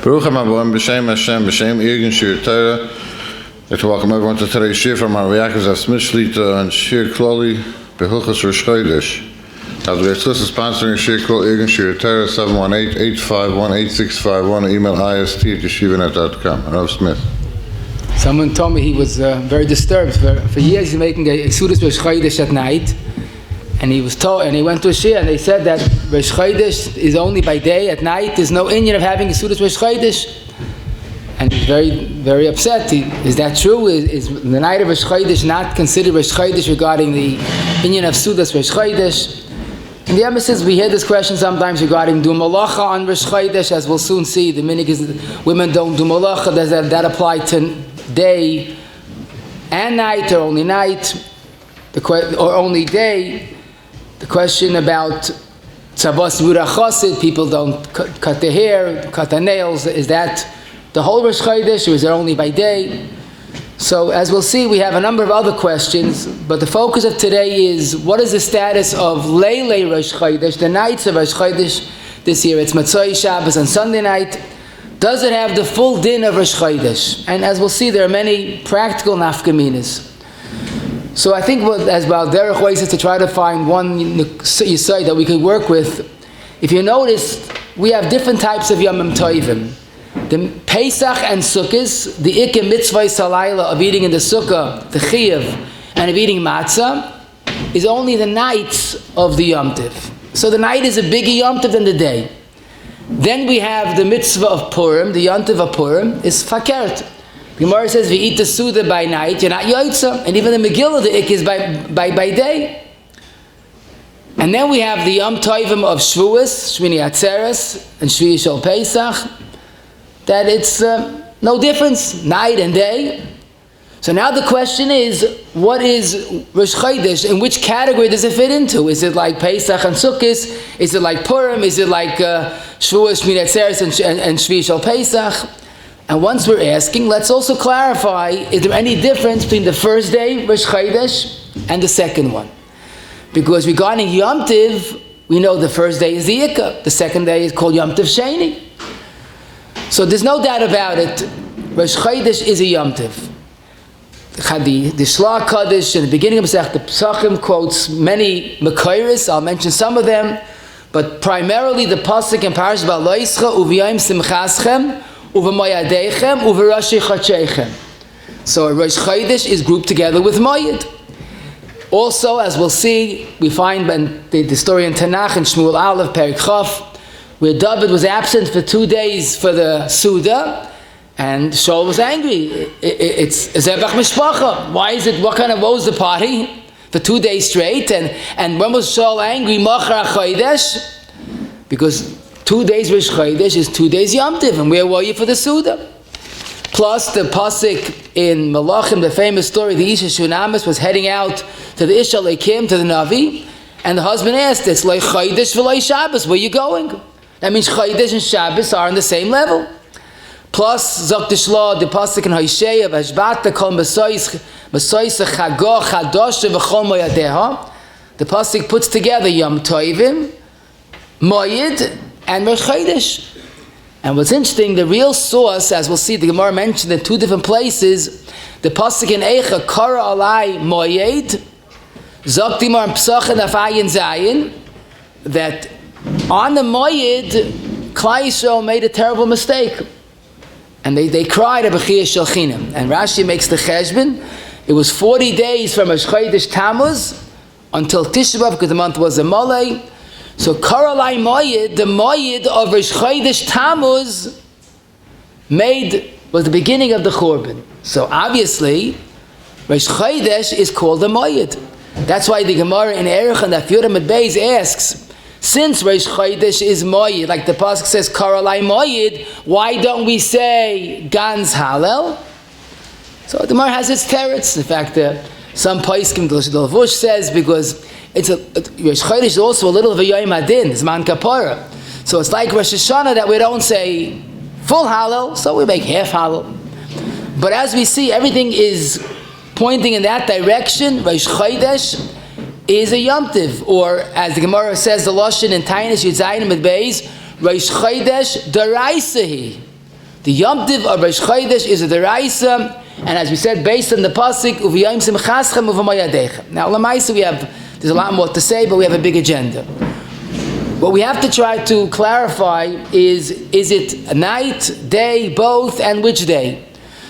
Baruch Hashem, b'shem Hashem, b'shem Irgun Shir Torah. I'd like to welcome everyone to today's shir from our Yakov Shlita and Shir Kloli Behilchos Rosh Chodesh. As we are sponsoring Shir Kloli Irgun Shir Torah 718-851-8651, email ist@yeshivanet.com. Rav Smith. Someone told me he was very disturbed. For years he's making a Sa'udat Rosh Chodesh at night, and he was told, and he went to a shir, and they said that Rosh Chodesh is only by day. At night there's no inyan of having a Sa'udat Rosh Chodesh, and he's very, very upset. Is that true? Is the night of Rosh Chodesh not considered Rosh Chodesh regarding the inyan of Sa'udat Rosh Chodesh? And the emphasis, we hear this question sometimes regarding do malacha on Rosh Chodesh, as we'll soon see. The minhag is women don't do malacha. Does that apply to day and night, or only night, or only day? The question about tzavos v'rachosid, people don't cut their hair, cut their nails. Is that the whole Rosh Chodesh, or is it only by day? So as we'll see, we have a number of other questions, but the focus of today is what is the status of Leilei Rosh Chodesh, the nights of Rosh Chodesh. This year it's Motzei Shabbos and Sunday night. Does it have the full din of Rosh Chodesh? And as we'll see, there are many practical nafkaminas. So I think as well, derech ways is to try to find one yisai that we could work with. If you notice, we have different types of Yomim Tovim. The Pesach and Sukkot, the Ikke Mitzvah Salayla of eating in the Sukkah, the Chiyuv, and of eating Matzah, is only the nights of the Yom Tov. So the night is a bigger Yom Tov than the day. Then we have the Mitzvah of Purim, the Yom Tov of Purim, is Fakert. The Gemara says, we eat the Sa'uda by night, you're not Yotza. And even the Megillah, the Ikke is by day. And then we have the Yom Tovim of Shavuos, Shmini Atzeres, and Shvi Shal Pesach, that it's no difference, night and day. So now the question is, what is Rosh Chodesh? In which category does it fit into? Is it like Pesach and Sukkot? Is it like Purim? Is it like Shavuos, Shmini Atzeres, and Shvi Shal Pesach? And once we're asking, let's also clarify, is there any difference between the first day, Rosh Chodesh, and the second one? Because regarding Yom Tov, we know the first day is the Ikka, the second day is called Yom Tov Sheni. So there's no doubt about it, Rosh Chodesh is a Yom Tov. The Shlach Kaddish in the beginning of the Pesachim quotes many Mekayris, I'll mention some of them, but primarily the Pasuk in Parashat Ba'aloischa, Uv'yayim Simchaschem, Uv'moyadechem, Uv'rashi Chachechem. So Rosh Chodesh is grouped together with Moyed. Also, as we'll see, we find the story in Tanakh in Shmuel Aleph, Perik Chaf, where David was absent for 2 days for the Sa'uda, and Shaul was angry. It's Zebach Mishpacha. Why is it? What was the party for 2 days straight? And when was Shaul angry? Machar Chodesh, because 2 days Rosh Chodesh is 2 days Yom Tov, and where were you for the Sa'uda? Plus the pasuk in Malachim, the famous story, the Isha Shunamis was heading out to the Isha Leikim, to the Navi, and the husband asked, it's like Chodesh v'loi Shabbos, where are you going? That means Chodesh and Shabbos are on the same level. Plus, Zok Tishla, the pasuk in Hosea, V'ashbata kol Mesois Chago Chadosh v'chol Moyadeha. The pasuk puts together Yom Tovim, Moyed, and Rosh Chodesh. And what's interesting, the real source, as we'll see, the Gemara mentioned in 2 different places, the pasuk in Eicha, Kara Alai Moyed, Zok Timar Psachin Afayin Zayin, that on the Moyed, Klai Yisrael made a terrible mistake. And they cried, Abachiyah Shalchinim. And Rashi makes the cheshbon. It was 40 days from Rosh Chodesh Tammuz until Tisha B'Av, because the month was a Molei. So Karalai Moyed, the Moyed of Rosh Chodesh Tammuz was the beginning of the Churban. So obviously, Rosh Chodesh is called the Moyed. That's why the Gemara in Erech and Daf Yud Amud Beis asks, since Rosh Chodesh is Moyed, like the pasuk says Karalai Moyed, why don't we say Gans Halel? So the Gemara has its teretz. In fact, some poskim, the Lavush says, because Rosh Chodesh is also a little of a Yom Adin, it's Man Kapara. So it's like Rosh Hashana that we don't say full Halel, so we make half Halel. But as we see, everything is pointing in that direction. Rosh Chodesh is a Yom Tov, or as the Gemara says, the Lashon in Tainus Yud Zayin Amud Beis, Rosh Chodesh Daraisahi. The Yom Tiv of Rosh Chodesh is a deraisa, and as we said, based on the pasuk, Uviyayim Simchaschem Uvamayadechem. Now, Lamaisa, there's a lot more to say, but we have a big agenda. What we have to try to clarify is it a night, day, both, and which day?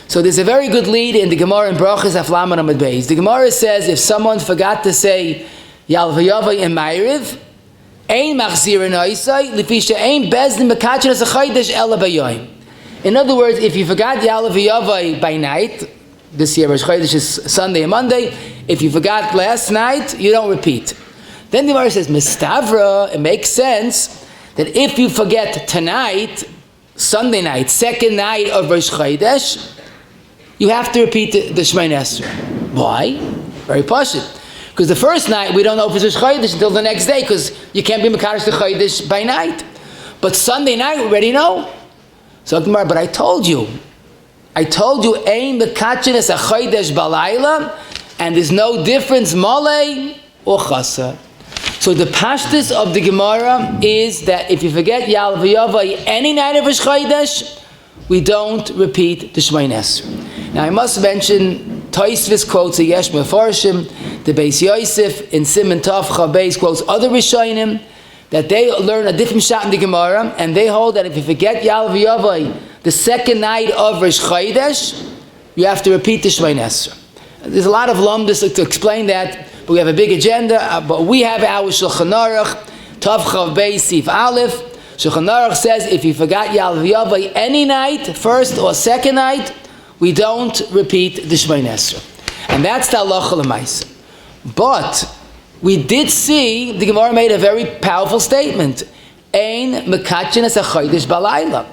So there's a very good lead in the Gemara in Brachas Aflaman Amud Beis. The Gemara says if someone forgot to say Yal V'Yavai in Ma'ariv, Ein Machzir Noisai, Lefisha Ein Bezdin B'Kachin As a Chodesh Ela B'Yoyim. In other words, if you forgot Yal V'Yavai by night, this year Rosh Chodesh is Sunday and Monday, if you forgot last night, you don't repeat. Then the Gemara says, Mistavra, it makes sense that if you forget tonight, Sunday night, second night of Rosh Chodesh, you have to repeat the Shemoneh Esrei. Why? Very pashut. Because the first night, we don't know if it's Rosh Chodesh until the next day, because you can't be Mekadosh the Chodesh by night. But Sunday night, we already know. So, but I told you, Ein Mekachin Es HaChodesh Balayla, and there's no difference, Malay or Chasa. So the pashtus of the Gemara is that if you forget Yal V'Yavai any night of Rosh Chodesh, we don't repeat the Shemoneh Esrei. Now I must mention Tosfos quotes a Yesh Mefarshim, the Beis Yosef in Siman Tov Chabeis quotes other Rishonim that they learn a different shot in the Gemara, and they hold that if you forget Yal V'Yavai the second night of Rosh Chodesh, you have to repeat the Shemoneh Esrei. There's a lot of lumdus to explain that, but we have a big agenda. But we have our Shulchan Aruch, Tov Chav Beis Sif Aleph. Shulchan Aruch says if you forgot Yal V'Yavai any night, first or second night, we don't repeat the Shemoneh Esrei. And that's the halacha l'maisa. But we did see the Gemara made a very powerful statement. Ein mekachin es hachodesh balayla.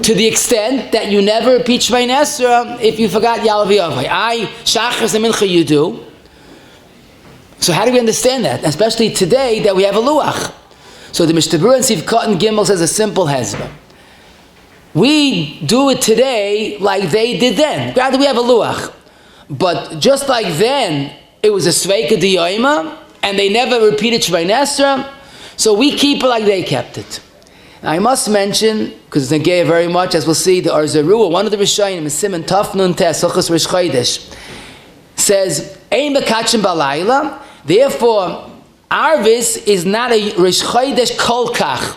To the extent that you never repeat Shemoneh Esrei if you forgot Yal V'Yavai. Shachris and Mincha you do. So how do we understand that? Especially today that we have a luach. So the Mishnah Berurah in Sif Cotton Gimel says a simple hezbollah. We do it today like they did then. Granted, we have a luach. But just like then, it was a sveika diyoima, and they never repeated Shemoneh Esrei, so we keep it like they kept it. Now, I must mention, because it's negay very much, as we'll see, the Arzarua, one of the Rishonim, Siman Taf Nun Tes, Hilchos Rosh Chodesh, says, Ein Mekachin Balayla, therefore, Arvis is not a Rosh Chodesh Kol Kach.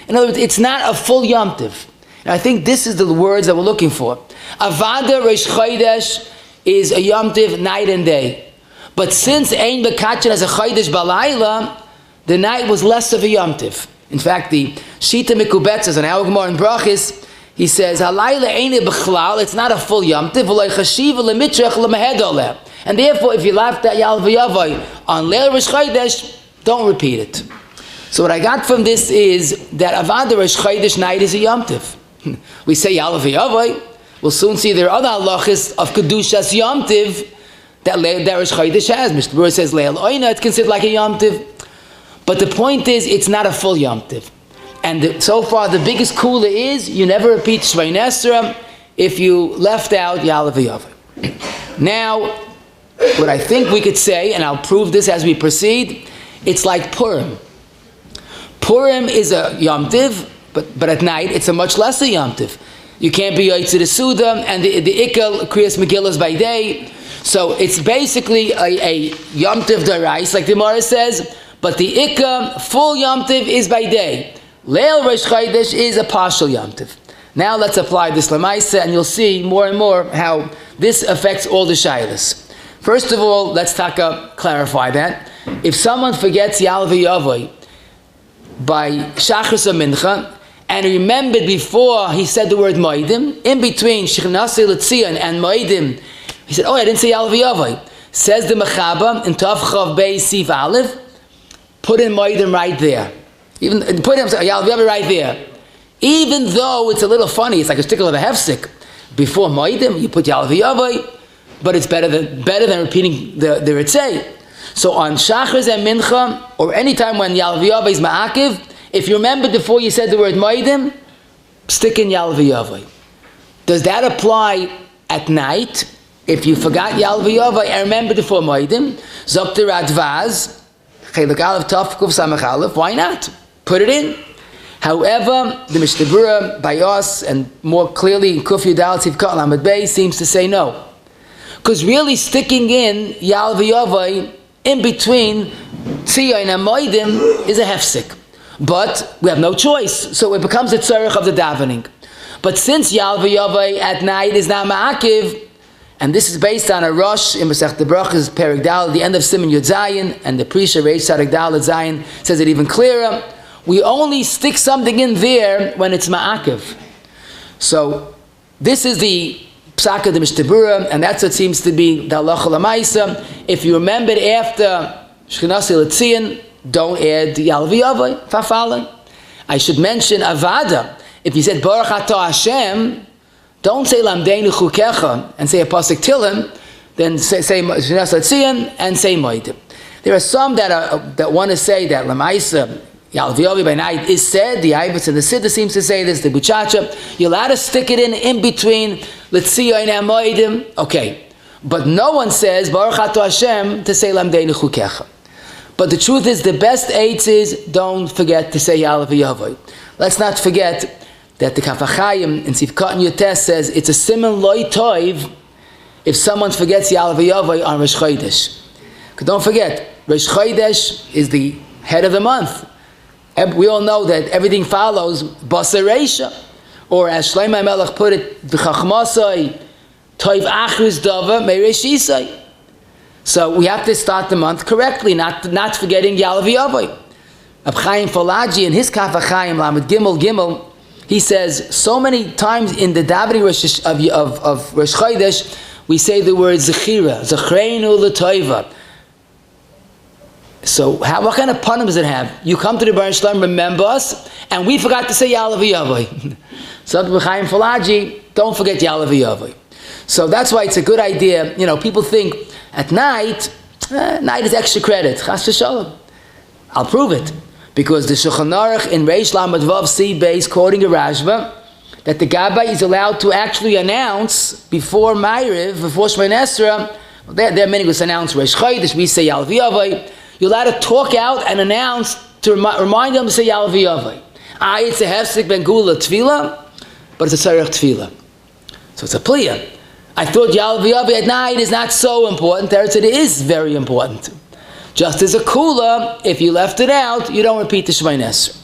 In other words, it's not a full Yom Tiv. And I think this is the words that we're looking for. Avada Rosh Chodesh is a Yom Tiv night and day. But since Ein Mekachin as a Chodesh Balayla, the night was less of a Yom Tiv. In fact, the Shita Mikubet says, on our Gemara in Brachis, he says, Halayla Ein B'chlal, it's not a full Yom Tiv, V'loi Chashiva L'mitrech L'mehed Oleh. And therefore, if you left that Yal V'Yavai on Leil Rosh Chodesh, don't repeat it. So what I got from this is that Avada Rosh Chodesh night is a Yom Tiv. We say Yal V'Yavai. We'll soon see there are other halachos of Kedushas Yom Tiv that Rosh Chodesh has. Mr. Brewer says Leil Oina, it's considered like a Yom Tiv. But the point is, it's not a full Yom Tiv. And so far, the biggest kula is, you never repeat Shemoneh Esrei if you left out Yal V'Yavai. Now, what I think we could say, and I'll prove this as we proceed, it's like Purim. Purim is a Yom Tiv, but at night, it's a much lesser Yom Tiv. You can't be Yotze the Sa'uda, and the Ikal Kriyas Megillas by day. So it's basically a Yom Tiv Darais, like the Gemara says, but the Ikka, full Yom Tiv, is by day. Leil Rosh Chodesh is a partial Yom Tiv. Now let's apply this Lamaisa, and you'll see more and more how this affects all the Shailas. First of all, let's clarify that. If someone forgets Yal V'Yavai by Shachris or Mincha, and remembered before he said the word Moedim, in between Shechnasei L'Tzion and Moedim, he said, I didn't say Yal V'Yavai. Says the Mechaba in Tov Chav Beis Sif Aleph, put in Moedim right there. Put in Yal V'Yavai right there. Even though it's a little funny, it's like a stickle of a hefsek. Before Moedim, you put Yal V'Yavai, but it's better than repeating the Ritzei. So on Shachris and Mincha, or any time when Yal V'Yavai is Ma'akiv, if you remembered before you said the word Moedim, stick in Yal V'Yavai. Does that apply at night? If you forgot Yal V'Yavai and remembered before Moedim, Zokter Advaz, Chelek Aleph Tov Kuf Samach Aleph, why not? Put it in. However, the Mishnah Berurah by us, and more clearly in Kuf Yudal Tzivkat Lamed Beis, seems to say no. Because really sticking in Yal v'Yavai in between Tzion and Moedim is a hefsek. But we have no choice, so it becomes a tzarech of the davening. But since Yal v'Yavai at night is not ma'akiv, and this is based on a Rosh in Masechet Brachos Perek Dal, the end of Siman Yud Zayin, and the Prisha Reish Tzaddik Dal Zayin says it even clearer. We only stick something in there when it's ma'akiv. So this is the psak of the Mishnah Berurah, and that's what seems to be the halacha l'maisa. If you remembered after Shechinasi L'tzion, don't add Yal v'Yavai, Fafalin. I should mention Avada. If you said Baruch Atah Hashem, don't say Lamdeinu Chukecha and say a pasuk Tilim, then say Shechinasi L'tzion and say Moedim. There are some that want to say that L'maisa Yal v'Yavai by night is said. The Ibitz and the Siddur seems to say this. The Buchacha, you're allowed to stick it in between L'tzion and Moedim. Okay, but no one says Baruch Atah Hashem to say Lamdeinu Chukecha. But the truth is, the best eitz is don't forget to say Yal v'Yavai. Let's not forget that the Kaf HaChaim in Tzivkat Yotes says it's a siman loy toiv if someone forgets Yal v'Yavai on Rosh Chodesh. Don't forget, Rosh Chodesh is the head of the month. We all know that everything follows Basar Reisha, or as Shlomo HaMelech put it, B'chachmasai toiv achrus dava me'reish isai. So we have to start the month correctly, not forgetting Yal v'Yavai. Reb Chaim Falaji in his Kaf HaChaim Lamed Gimel, he says so many times in the davening of Rosh Chodesh we say the word Zechira, Zechreinu l'toiva. So what kind of panim does it have? You come to the Baruch Shalom, remember us, and we forgot to say Yal v'Yavai. So Reb Chaim Falaji, don't forget Yal v'Yavai. So that's why it's a good idea. You know, people think at night is extra credit. Chas v'shalom. I'll prove it. Because the Shulchan Aruch in Reish Lamed Vav C base quoting a Rashba that the Gabbai is allowed to actually announce before Ma'ariv, before Shemona Esrei. There are many who announce Rosh Chodesh. We say Yal v'Yavai. You're allowed to talk out and announce to remind them to say Yal v'Yavai. It's a hefsek ben gula tefillah, but it's a tzarech tefillah. So it's a pliyah. I thought Yal v'Yavai at night is not so important. There it is very important. Just as a kula, if you left it out, you don't repeat the Shemona Esrei.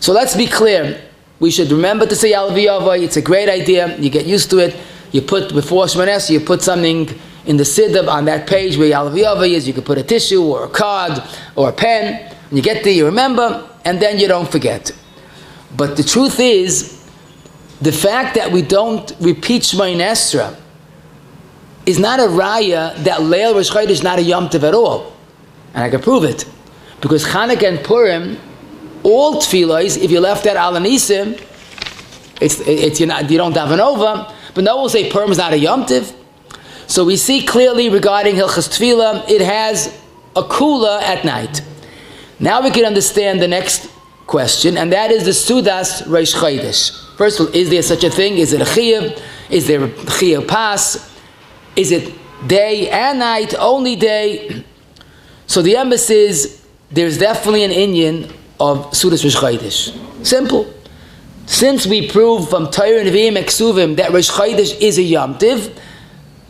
So let's be clear. We should remember to say Yal v'Yavai. It's a great idea. You get used to it. You put before Shemona Esrei, you put something in the Siddur on that page where Yal v'Yavai is. You could put a tissue or a card or a pen. And you get there, you remember, and then you don't forget. But the truth is, the fact that we don't repeat Shemona Esrei is not a raya that Leil Rosh Chodesh is not a Yom Tov at all. And I can prove it. Because Chanukah and Purim, all tefillahs, if you left that Al Anisim, you don't daven over. But no one will say Purim is not a Yom Tov. So we see clearly regarding Hilchas Tefillah, it has a kula at night. Now we can understand the next question, and that is the Sudas Rosh Chodesh. First of all, is there such a thing? Is it a chiyuv? Is there a chiyuv pas? Is it day and night, only day? So the emphasis is there's definitely an inyan of Sudas Rosh Chodesh. Simple. Since we prove from Torah and Nevi'im and Ksuvim that Rosh Chodesh is a Yom Tiv,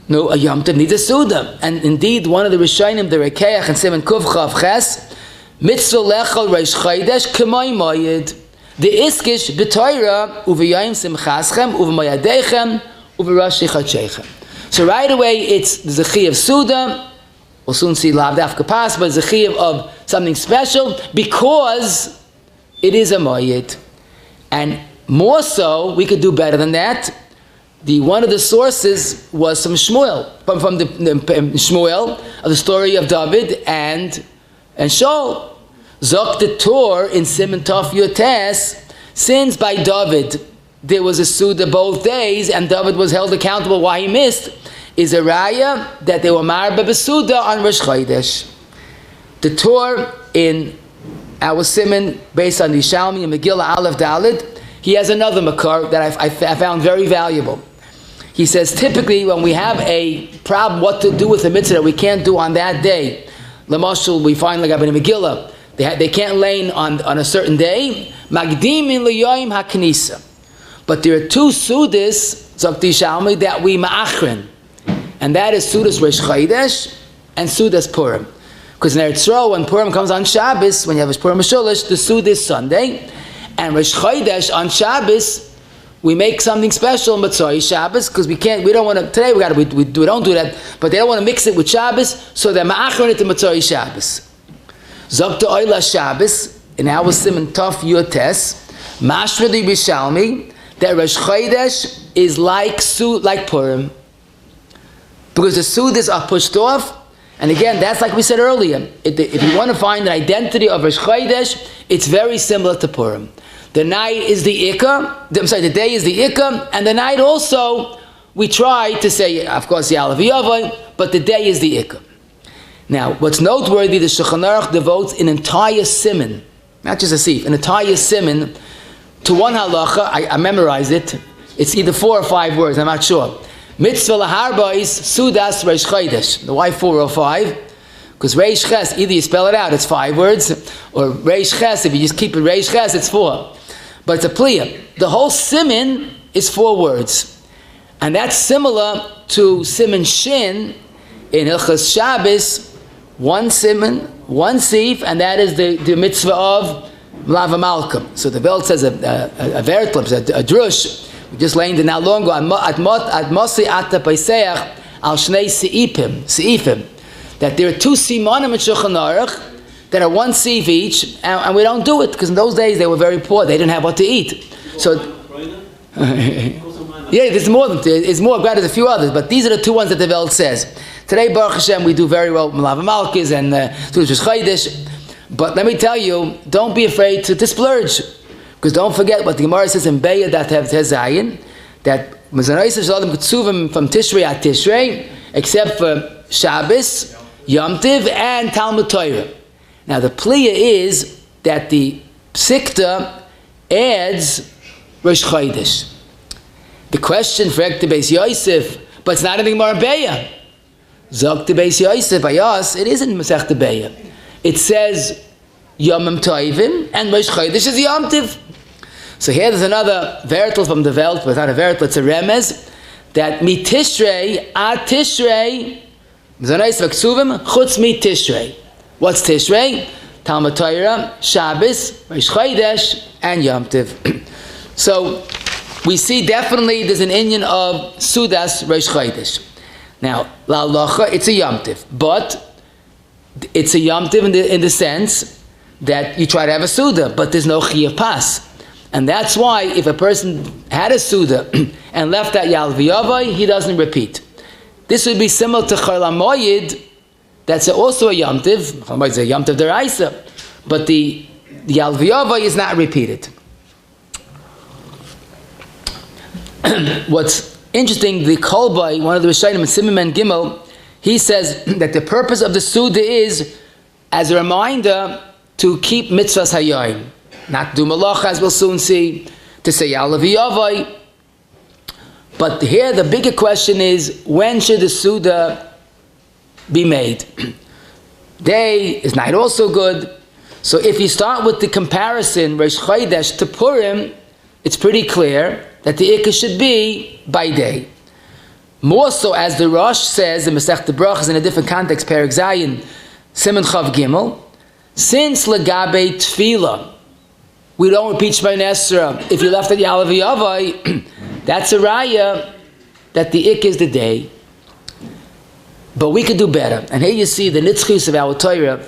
no, a Yom Tiv needs a Suda. And indeed, one of the Rishonim, the Rekeach and Siman Kuf Chav Ches, Mitzvah Lechol Rosh Chodesh K'may Moyed, the Iskish B'Torah Uv'yayim Simchaschem Uv'mayadechem Uv'Rosh Chodesh. So right away, there's a Chi of Suda. We'll soon see Lav Dafka Pas, but it's a Chi of something special because it is a Moyed. And more so, we could do better than that. One of the sources was from Shmuel, from the Shmuel of the story of David and Shaul. Zok the Torah in Siman Tov Yotes, since by David there was a Suda both days and David was held accountable why he missed, is a raya that they were marba b'Suda on Rosh Chodesh. The Torah in our Siman, based on the Yishalmi and Megillah Aleph Daled, he has another makar that I found very valuable. He says typically when we have a problem what to do with a mitzvah that we can't do on that day, Lamashal, we find like in Megillah They can't lay on a certain day. Magdimin liyoyim haknisa. But there are two Sudas, Zakti Shalmi, that we ma'achrin. And that is Sudas Rosh Chodesh and Sudas Purim. Because in Eretz Yisrael, when Purim comes on Shabbos, when you have a Purim Sholish, the Suda is Sunday. And Rosh Chodesh on Shabbos, we make something special on Motzei Shabbos, because we don't want to, today we don't do that, but they don't want to mix it with Shabbos, so they're ma'achrin it to Motzei Shabbos. Zakta Oyla Shabbos, in our Simon Tov Yotes, Mashra di Bishalmi, that Rosh Chodesh is like Purim. Because the Sudas are pushed off, and again, that's like we said earlier, if you want to find an identity of Rosh Chodesh, it's very similar to Purim. The night is the the day is the Ikka, and the night also, we try to say, of course, Ya'ale, but the day is the Ikka. Now, what's noteworthy, the Shulchan Aruch devotes an entire siman, not just a sif, an entire siman to one halacha. I memorized it. It's either 4 or 5 words, I'm not sure. Mitzvah laharba is Sudas Rosh Chodesh. Why 4 or 5? Because Reish Ches, either you spell it out, it's 5 words, or Reish Ches, if you just keep it Reish Ches, it's 4. But it's a pliya. The whole siman is 4 words. And that's similar to siman shin in Hilchos Shabbos, 1 siman, 1 sif, and that is the mitzvah of Lava Malcolm. So the Welt says a vertlip, a drush. We just learned it not long ago. At Motzei Ata Paiseach al Shnei Seifim. That there are 2 simanim in Shulchan Aruch that are 1 sif each, and we don't do it because in those days they were very poor. They didn't have what to eat. So, yeah, there's more than it's more. There's a few others, but these are the 2 ones that the Welt says. Today, Baruch Hashem, we do very well with Lava Malkis and Rosh Chodesh. But let me tell you, don't be afraid to splurge. Because don't forget what the Gemara says in Beya that have Tezayin, that Mezanayis Shalom Ketzuvim from Tishrei at Tishrei, except for Shabbos, Yom Tiv, and Talmud Torah. Now the pliya is that the Psikta adds Rosh Chodesh. The question for Ek Beis Yosef, but it's not in the Gemara Beya. Zok Beis Yosef, Ayas, it isn't Masech Beya. It says Yomim Tovim, and Rosh Chodesh is Yom Tiv. So here there's another vertel from the Welt, but it's not a vertel, it's a remez, that mi Tishrei, ad Tishrei, Zanais v'ksuvim, chutz mi Tishrei. What's Tishrei? Talmud Torah, Shabbos, Rosh Chodesh, and Yom Tiv. So we see definitely there's an inyan of Sudas Rosh Chodesh. Now, la halacha, it's a Yom Tiv, but it's a Yom Tiv in the sense that you try to have a Suda, but there's no Chiyuv Pas. And that's why if a person had a Suda and left that Ya'ale, he doesn't repeat. This would be similar to Chol HaMoyed, that's also a Yom Tiv. Chol HaMoyed is a Yom Tiv Deraisa, but the Ya'ale is not repeated. What's interesting, the Kolbai, one of the Rishonim in Siman Gimel, he says that the purpose of the Suda is as a reminder to keep mitzvahs hayoim, not do melachos, as we'll soon see, to say Ya'ale. But here the bigger question is, when should the Suda be made? Day is night also good. So if you start with the comparison Rosh Chodesh to Purim, it's pretty clear that the Ikka should be by day. More so, as the Rosh says in Masechta Brachos in a different context, Perek Zayin, Siman Chav Gimel, since Legabe Tefillah, we don't repeat Shemona Esrei if you left at Ya'ale, that's a raya that the Ik is the day. But we could do better. And here you see the nitzchus of our Torah.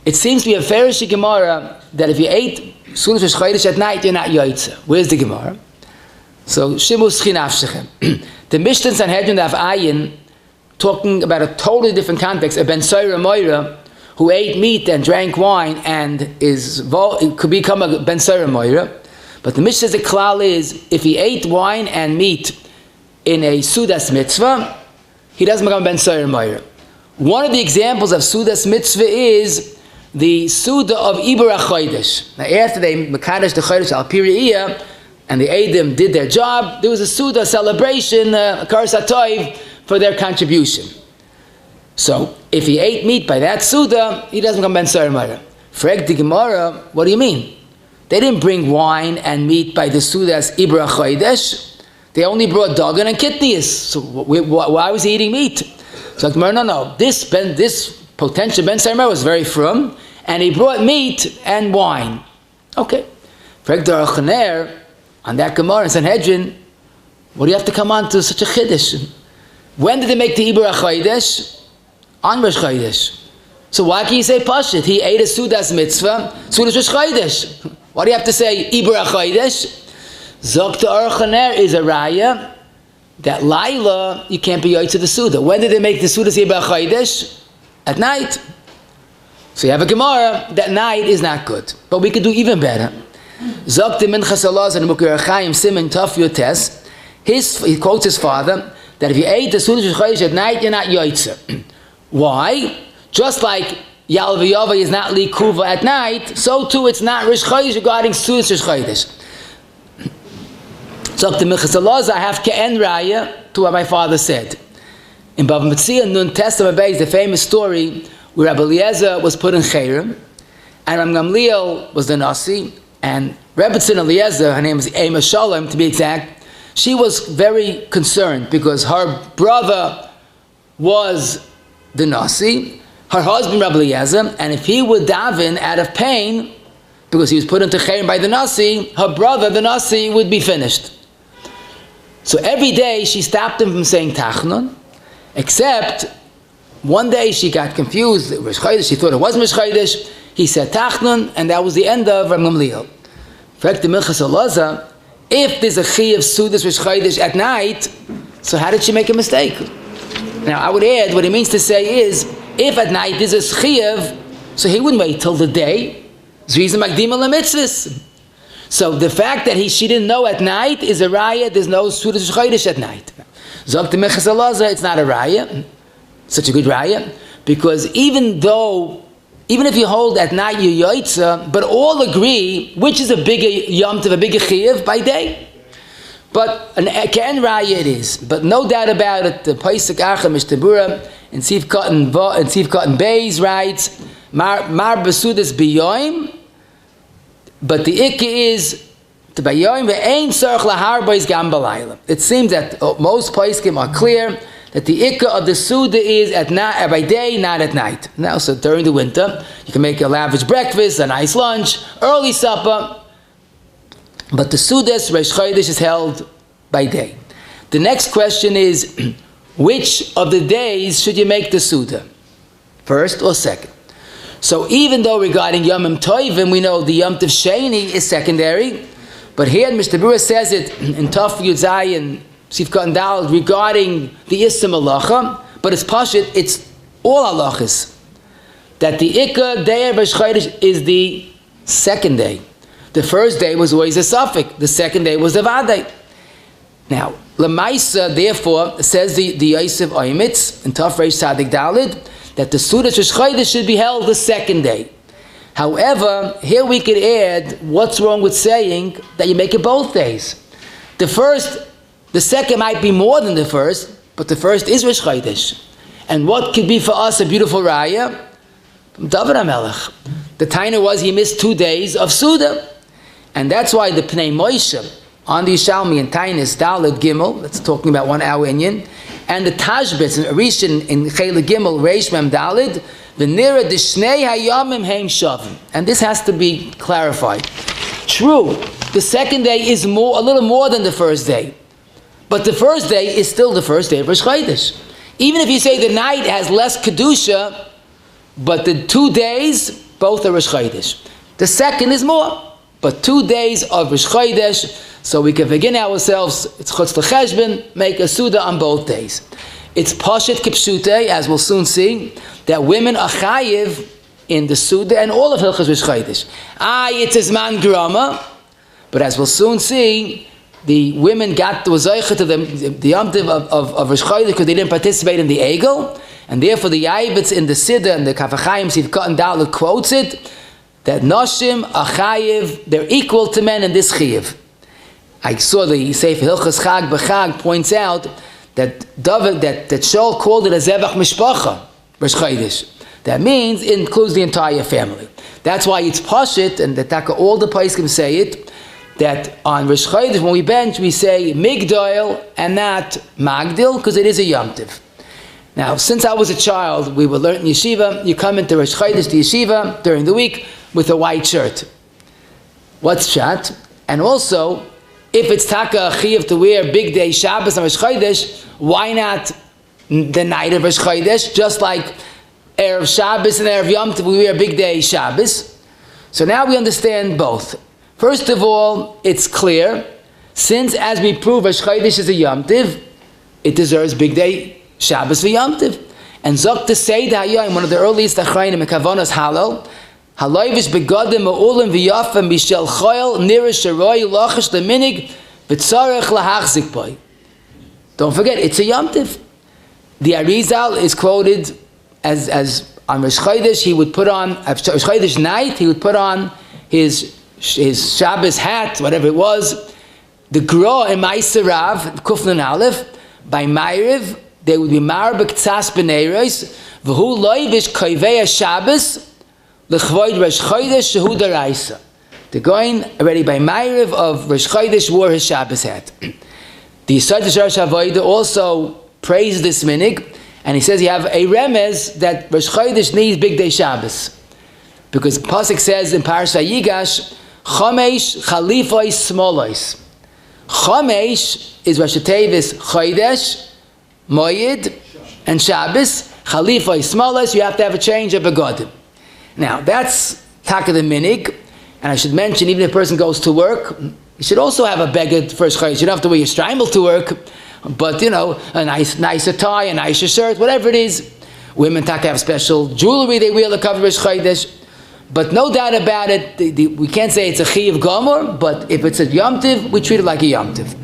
It seems to be a Pharisee Gemara that if you ate Sudas Rosh Chodesh at night, you're not Yoitze. Where's the Gemara? So, Shimus Chinafshechem. The Mishnah Sanhedrin Daf Ayin, talking about a totally different context, a Ben Soira Moira, who ate meat and drank wine and could become a Ben Soira Moira. But the Mishnah says the klal is, if he ate wine and meat in a Sudas Mitzvah, he doesn't become a Ben Soira Moira. One of the examples of Sudas Mitzvah is the Suda of Ibra Chodesh. Now after they Mekadesh the Chodesh al Piriyah, and the Eidim did their job, there was a Suda celebration, a Karas HaTov, for their contribution. So, if he ate meat by that Suda, he doesn't become Ben Soira Moira. Frag the Gemara, what do you mean? They didn't bring wine and meat by the Seudas erevRoshChodesh. They only brought dagan and kidneys. So why was he eating meat? So the Gemara, no. This potential Ben Sarmer was very frum, and he brought meat and wine. Okay. Frag the Archaner, on that Gemara in Sanhedrin, what do you have to come on to such a chiddush? When did they make the erevRoshChodesh? On Rosh Chodesh. So why can you say Pashit? He ate a Seudas mitzvah, Seudas Rosh Chodesh. Why do you have to say erevRoshChodesh? Zok the Archaner is a raya that Laila, you can't be yoyt to the Suda. When did they make the Seudas erevRoshChodesh? At night. So you have a Gemara, that night is not good. But we could do even better. Zok the minchas alaz and Mukir Chaim Simon Taf Yotes. He quotes his father that if you ate the Seudas Rosh Chodesh at night, you're not yoytzer. Why? Just like Ya'al v'Yava is not likuva at night, so too it's not Rosh Chodesh regarding Seudas Rosh Chodesh. So the Minchas Elazar, I have ke'en raya to what my father said. In Bava Metzia Nun Testament Beis, the famous story where Rabbi Eliezer was put in Cherem, and Ram Gamliel was the Nasi, and Rebbetzin Eliezer, her name is Ema Shalom to be exact, she was very concerned because her brother was the Nasi, her husband Rabbi Eliezer, and if he would daven out of pain because he was put into Cherem by the Nasi, her brother the Nasi would be finished. So every day she stopped him from saying Tachnun, except one day she got confused. Rosh Chodesh, she thought it was Rosh Chodesh. He said Tachnun, and that was the end of Ram Gamliel. Fact the Minchas Elazar, if there's a Chi of Seudas Rosh Chodesh at night, so how did she make a mistake? Now I would add, what he means to say is, if at night there's a Chiyuv, so he wouldn't wait till the day. Zriza Magdima LaMitzvahs. So the fact that she didn't know at night is a raya. There's no Seudas Rosh Chodesh at night. Zok the Minchas Elazar, it's not a raya, such a good raya, because even if you hold at night you yoitza, but all agree which is a bigger yom tov, a bigger chiyuv by day. But an ken raya it is. But no doubt about it, the Paisik Acham Mishtabura and Sif Cotton Beis writes, Mar Besudas Biyoim. But the ikka is to bayoim ve'ein tzarich laharbois gam balayla. It seems that most poskim are clear that the ikka of the Suda is by day, not at night. Now, so during the winter, you can make a lavish breakfast, a nice lunch, early supper. But the Seudas Rosh Chodesh is held by day. The next question is, which of the days should you make the Suda? First or second? So even though regarding Yom Tovim, we know the Yom Tov Sheni is secondary, but here Mr. Brewer says it in Taf Yud Zayin, Sifkat and Dal, regarding the Issa Malacha, but it's Pashit, it's all halachos. That the Ikka day of Rosh Chodesh is the second day. The first day was always a suffix, the second day was the Vadai. Now, Lamaisa, therefore, says the Yosef Oimitz in Taf Reish Sadik Dalid, that the Seudas Rosh Chodesh should be held the second day. However, here we could add, what's wrong with saying that you make it both days? The second might be more than the first, but the first is Rosh Chodesh. And what could be for us a beautiful raya? From David HaMelech. The taina was he missed 2 days of Suda. And that's why the Pnei Moshe on the Yishalmi and Tainis Daled Gimel, that's talking about 1 hour Inyan, and the Tashbitz and Rishon in Chele Gimel Reish Mem Daled, V'nira Dishnei Hayamim Heim Shavim. And this has to be clarified. True, the second day is a little more than the first day, but the first day is still the first day of Rosh Chodesh. Even if you say the night has less kedusha, but the 2 days both are Rosh Chodesh. The second is more, but 2 days of Rosh Chodesh. So we can begin ourselves, it's Chutz L'Cheshbon, make a Suda on both days. It's Pashat Kipshute, as we'll soon see, that women are chayiv in the Suda and all of Hilchos Rosh Chodesh. It's a Zman Grama, but as we'll soon see, the women got the Zoicha to the Yom Tov of Rosh Chodesh because they didn't participate in the Egel, and therefore the Yaibitz in the Siddur and the Kafachayim Sivkat and Dalet quotes it, that Noshim are chayiv, they're equal to men in this chayiv. I saw the Sefer Hilchos Chag B'Chag points out that Shaul called it a Zevach Mishpacha, Rosh Chodesh. That means it includes the entire family. That's why it's pashit, and that all the poskim say it, that on Rosh Chodesh, when we bench, we say migdal and not magdil, because it is a Yom Tov. Now, since I was a child, we were learning yeshiva. You come into Rosh Chodesh to yeshiva during the week with a white shirt. What's shat? And also, if it's taka chiyuv to wear big day Shabbos on Rosh Chodesh, why not the night of Rosh Chodesh? Just like erev Shabbos and erev Yom Tov, we wear big day Shabbos. So now we understand both. First of all, it's clear, since as we prove Rosh Chodesh is a Yom Tov, it deserves big day Shabbos for Yom Tov. And Zok to say that one of the earliest achrayim Kavanos Halal, Haloivish begodim ma'ulim v'yafam mishel choyel nirish sharoi lachish the minhag v'tzarech lahachzik boy. Don't forget, it's a Yom Tov. The Arizal is quoted as on Rosh Chodesh, he would put on, Rosh Chodesh night, he would put on his Shabbos hat, whatever it was. The Gra in Ma'aser Rav, Kufnan Aleph, by Ma'ariv, they would be Marabek Tzas B'neiros, V'hu loivish koivei Shabbos, L'chvoid Rosh Chodesh Shehu Daraisa. The going already by Ma'ariv of Rosh Chodesh wore his Shabbos hat. The Yisod Rosh Avodah also praised this minhag, and he says you have a remez that Rosh Chodesh needs big day Shabbos. Because Pasuk says in Parashat Yigash, Chomesh Chalifos Smolos. Chomesh is Rosh Tevis Chodesh, Moyed, and Shabbos. Chalifos Smolos, you have to have a change of begodim. Now, that's taka the minhag, and I should mention, even if a person goes to work, you should also have a beged for Rosh Chodesh. You don't have to wear your strimel to work, but a nicer tie, a nicer shirt, whatever it is. Women taka have special jewelry they wear to cover Rosh Chodesh. But no doubt about it, we can't say it's a chiyuv gomor, but if it's a Yom Tov, we treat it like a Yom Tov.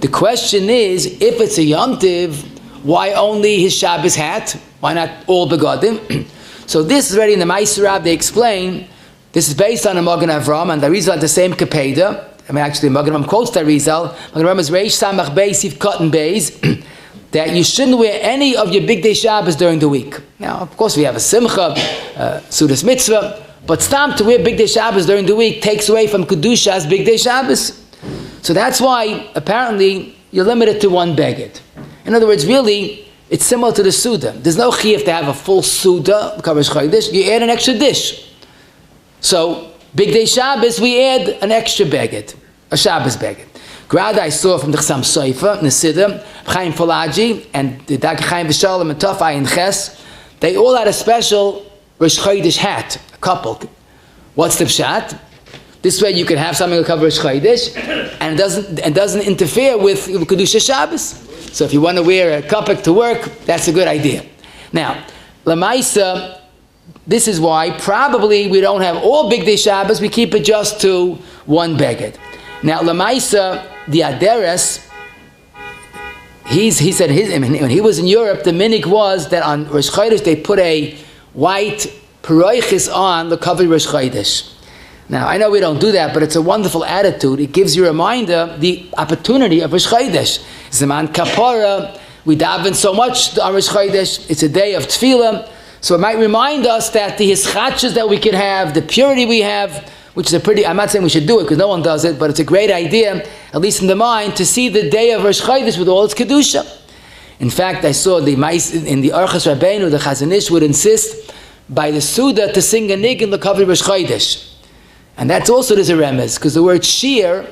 The question is, if it's a Yom Tov, why only his Shabbos hat? Why not all begodim? So this is already in the Ma'aser Rav, they explain, this is based on a Magen Avram, and the Arizal had the same Kapeda. I mean, actually, Magen Avram quotes the Arizal. Magen Avram is Reish Samach Beis, Sif Cotton Beis, that you shouldn't wear any of your big day Shabbos during the week. Now, of course, we have a Simcha, Sudas Mitzvah, but stam to wear big day Shabbos during the week takes away from Kedusha's big day Shabbos. So that's why, apparently, you're limited to one beged. In other words, really, it's similar to the Sa'uda. There's no chiyuv to have a full Sa'uda, Rosh Chodesh, you add an extra dish. So, big day Shabbos, we add an extra beged, a Shabbos beged. Grada I saw from the Chassam Sofer, Nesidim, Chaim Falaji, and the Dag Chaim V'Shalom and Taf Ayin Ches, they all had a special Rosh Chodesh hat, a couple. What's the pshat? This way you can have something to cover Rosh Chodesh, and it doesn't interfere with Kedusha Shabbos. So if you want to wear a kapek to work, that's a good idea. Now, Lamaisa, this is why probably we don't have all big day Shabbos, we keep it just to one beged. Now, Lamaisa, the Aderes, he said when he was in Europe, the minhag was that on Rosh Chodesh they put a white paroichis on the covered Rosh Chodesh. Now, I know we don't do that, but it's a wonderful attitude. It gives you a reminder, the opportunity of Rosh Chodesh. Zaman Kapara, we daven so much on Rosh Chodesh, it's a day of tefillah, so it might remind us that the hischachas that we can have, the purity we have, which is I'm not saying we should do it because no one does it, but it's a great idea, at least in the mind, to see the day of Rosh Chodesh with all its Kedusha. In fact, I saw in the Orchos Rabbeinu, the Chazon Ish would insist by the Sa'uda to sing a nig in the cover of Rosh Chodesh. And that's also there's a remez, because the word shir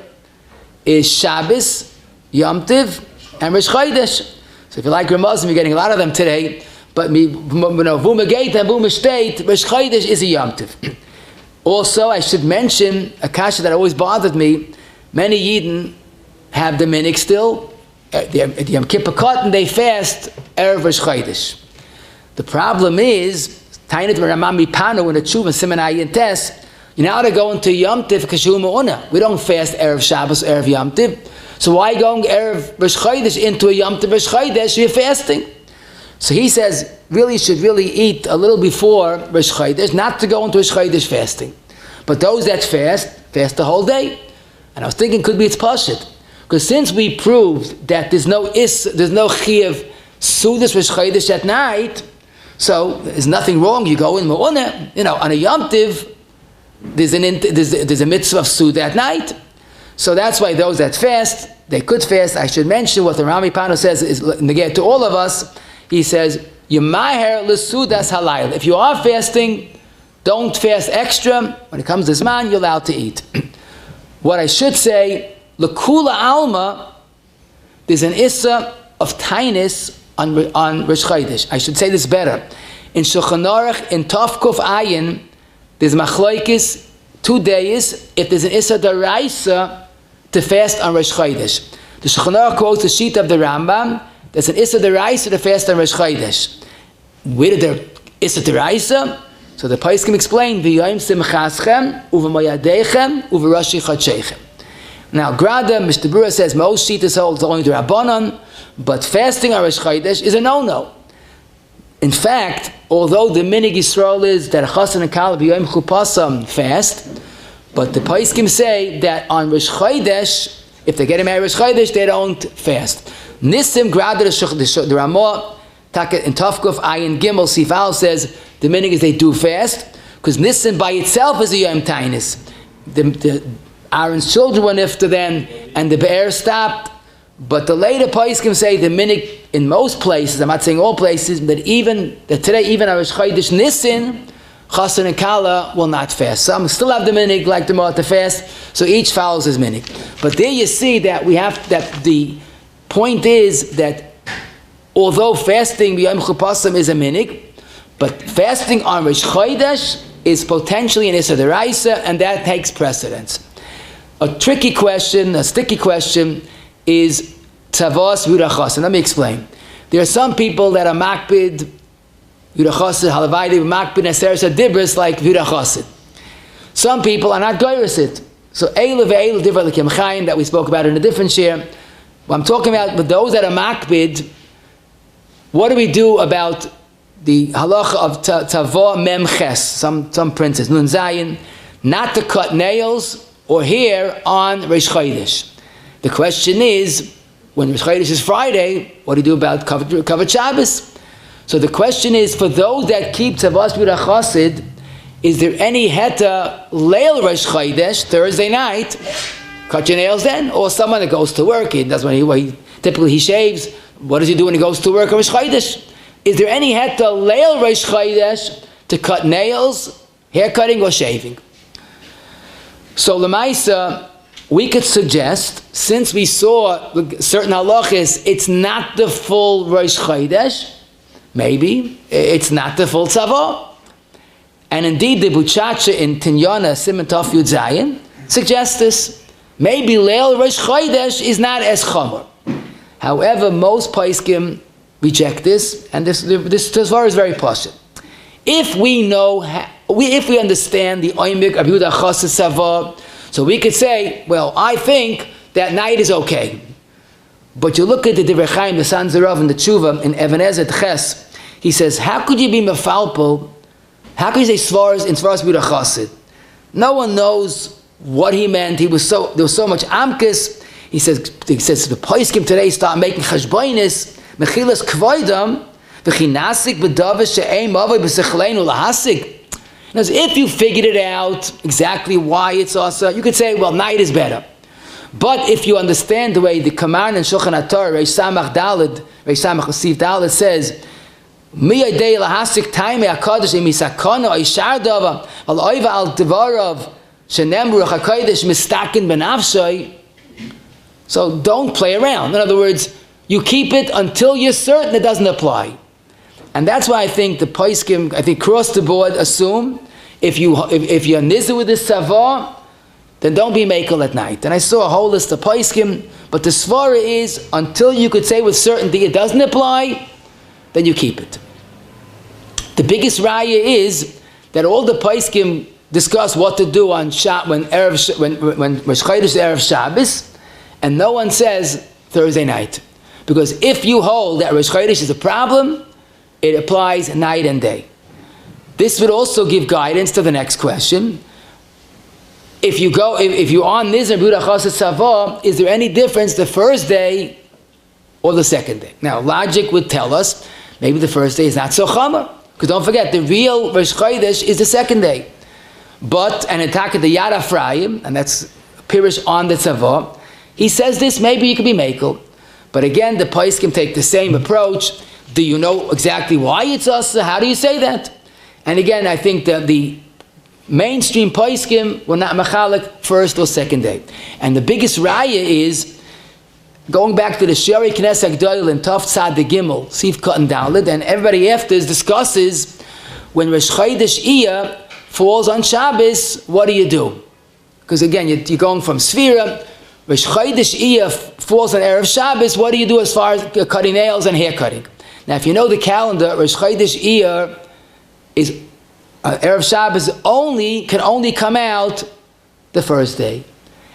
is Shabbos, Yom Tov, and Rosh Chodesh. So if you like Ramazim, you're getting a lot of them today, but Vumagate and Vumashteit, Rosh Chodesh is a Yom Tov. Also, I should mention a kasha that always bothered me. Many Yidden have the minhag still. At Yom Kippur Cotton, they fast erev Rosh Chodesh. The problem is, Tainit Ramami Pano in the Tshuva Siman Ayin Tes, you're now to go into Yom Tov Kashuma Una. We don't fast erev Shabbos, erev Yom Tov. So why going erev Rosh Chodesh into a Yom Tov Rosh Chodesh? You're fasting. So he says, really should eat a little before Rosh Chodesh, not to go into Rosh Chodesh fasting. But those that fast the whole day. And I was thinking, could be it's pashut. Because since we proved that there's no chiyuv Sudas Rosh Chodesh at night, So there's nothing wrong. You go in Ma'unah, on a Yom Tiv, there's a mitzvah of Sa'udah at night. So that's why those that fast, they could fast. I should mention what the Rami Pano says is negate to all of us. He says, Yemaher l'sudas halayil. If you are fasting, don't fast extra. When it comes to Zman, you're allowed to eat. What I should say, l'kula alma, there's an issa of tainis on Rosh Chodesh. I should say this better. In Shulchan Aruch, in Tov Ayin, there's machlokes 2 days if there's an issa daraisa to fast on Rosh Chodesh. The Shulchan Aruch quotes the sheet of the Rambam. There's an issa daraisa to fast on Rosh Chodesh. Where did there issa daraisa? So the Poskim explain v'yom simchaschem u'v'mayadechem u'v'rosh chodshechem. Now, Grada, Mr. Brewer says most sheetas hold only the Rabbanon, but fasting on Rosh Chodesh is a no-no. In fact, although the minhag Yisrael is that Chassan and Kala b'yom chupasam fast, but the Poskim say that on Rosh Chodesh, if they get married Rosh Chodesh, they don't fast. Nisim Grada the Ramah in Tafkuf Ayin Gimel Sifal says the minhag is they do fast because Nisim by itself is a Yom Tainis. The Aaron's children went after them, and the bear stopped. But the later Poskim say the minhag in most places, I'm not saying all places, that today even our Rosh Chodesh Nisin, Chassan and Kala will not fast. Some still have the minhag like the Moat to fast, so each follows his minhag. But there you see that the point is that although fasting b'yom chupasam is a minhag, but fasting on Rosh Chodesh is potentially an issa deraisa, and that takes precedence. A tricky question, a sticky question, is tzavos v'urachos. And let me explain. There are some people that are makpid v'urachos, halavaydi makpid neseres adibris like v'urachos. Some people are not goyresit. So eila ve'eila divrei l'kem chayim that we spoke about in a different share. What I'm talking about with those that are makpid, what do we do about the halacha of tavo memches? Some princes nun zayin, not to cut nails or hair on Rosh Chodesh. The question is, when Rosh Chodesh is Friday, what do you do about covered Shabbos? So the question is, for those that keep Tzavos B'Rachosid, is there any heta leil Rosh Chodesh, Thursday night, cut your nails then? Or someone that goes to work, typically he shaves, what does he do when he goes to work on Rosh Chodesh? Is there any heta leil Rosh Chodesh to cut nails, hair cutting or shaving? So Lamaisa, we could suggest, since we saw certain halachos, it's not the full Rosh Chodesh, maybe it's not the full tzavah. And indeed, the Buchacha in Tinyana Siman Tov Yud Zayin suggests this. Maybe Leil Rosh Chodesh is not as chomer. However, most poskim reject this, and this Tazvar is very pashut. If we know, if we understand the oimik of Yehuda Chassid Savah, so we could say, well, I think that night is okay. But you look at the Divrei Chaim, the Sons of Rav, and the Tshuva in Even Ezer Ches, he says, how could you be mefalpel? How could you say svaras in svaras Yehuda Chassid? No one knows what he meant. There was so much amkis. He says the poskim today start making chashbonis, mechilas kvoidam, v'chinasik b'davish she'eim avay b'sechleinu lahasik. Now, if you figured it out exactly why it's also, you could say, well, night is better. But if you understand the way the command in Shulchan Atar, Reish Samach Daled, Reish Samach Osif Daled says, Miyadei lahasik taimei hakadosh emisakona oishar dava al oiva al devarav shenemru hakadosh mistakin benafshay. So don't play around. In other words, you keep it until you're certain it doesn't apply. And that's why I think the poskim, across the board assume if you're nizah with this savah, then don't be makel at night. And I saw a whole list of poskim, but the svara is until you could say with certainty it doesn't apply, then you keep it. The biggest raya is that all the poskim discuss what to do on when Rosh Chodesh is Erev Shabbos, and no one says Thursday night. Because if you hold that Rosh Chodesh is a problem, it applies night and day. This would also give guidance to the next question. If you're on Nizar B'Uda Chassid Savah, is there any difference the first day or the second day? Now, logic would tell us maybe the first day is not so chamer. Because don't forget, the real Rosh Chodesh is the second day. But, and attack the Yad Afraim, and that's Pirish on the Tzavah, he says this, maybe you could be Mekel. But again, the Paiskim take the same approach. Do you know exactly why it's Asa? How do you say that? And again, I think that the mainstream Paiskim were not Machalik first or second day. And the biggest raya is, going back to the Shari Knesset Gdoil and Tov Tzad the Gimel, Sif Cut and Dalet, and everybody after discusses when Rosh Chodesh Iyah falls on Shabbos, what do? Because again, you're going from Sfira, Rosh Chodesh Iyah falls on Erev Shabbos, what do you do as far as cutting nails and hair cutting? Now, if you know the calendar, Rosh Chodesh Iyah is Erev Shabbos can only come out the first day,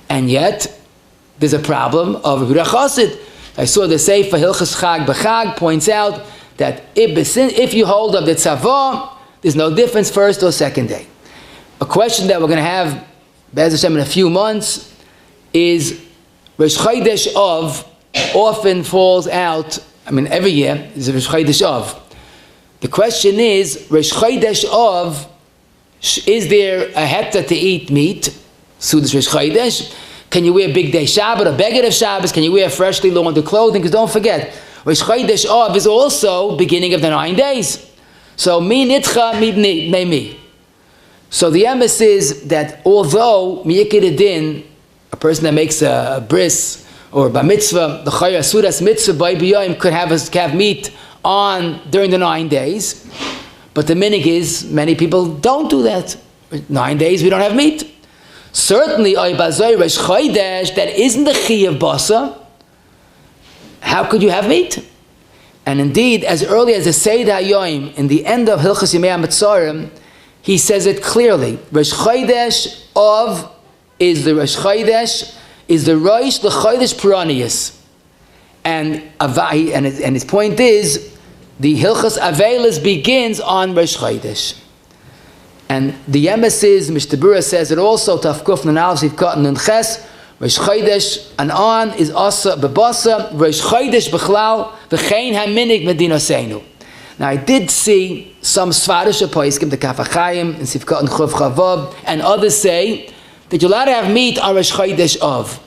and yet there's a problem of Chassid. I saw the Sefer Hilchas Chag B'Chag points out that if you hold up the Tzavah, there's no difference first or second day. A question that we're going to have, Be'ez Hashem, in a few months is Rosh Chodesh Av often falls out, every year is Rosh Chodesh Av. The question is, Rosh Chodesh Av, is there a heta to eat meat? Seudas Rosh Chodesh. Can you wear big day Shabbat or beged of Shabbos? Can you wear freshly laundered clothing? Because don't forget, Rosh Chodesh Av is also beginning of the 9 days. So mi nitcha mi mi. So the emes is that although miyikid din, a person that makes a bris or bar mitzvah, the chayah sudas mitzvah by b'yoyim could have meat on during the 9 days, but the minhag is many people don't do that. 9 days we don't have meat. Certainly, Rosh Chodesh, that isn't the chi of basa. How could you have meat? And indeed, as early as the Seid HaYoim, in the end of Hilchas Yimei HaMetzorim, he says it clearly. Rosh Chodesh Av is the Rosh Chodesh, is the Rosh Chodesh Peranius. And his point is, the Hilchas Avelis begins on Rosh Chodesh. And the emes is, Mishtabura says it also, Tafkuf Nanal Sif Katan and Ches, Rosh Chodesh and on is Asa Bebasa, Rosh Chodesh Bechlal, V'chein HaMinhag Medinoseinu. Now I did see some Svarish Apoiskim, the Kafachayim, and Sif Katan Chuv Chavav, and others say that you're allowed to have meat on Rosh Chodesh Av.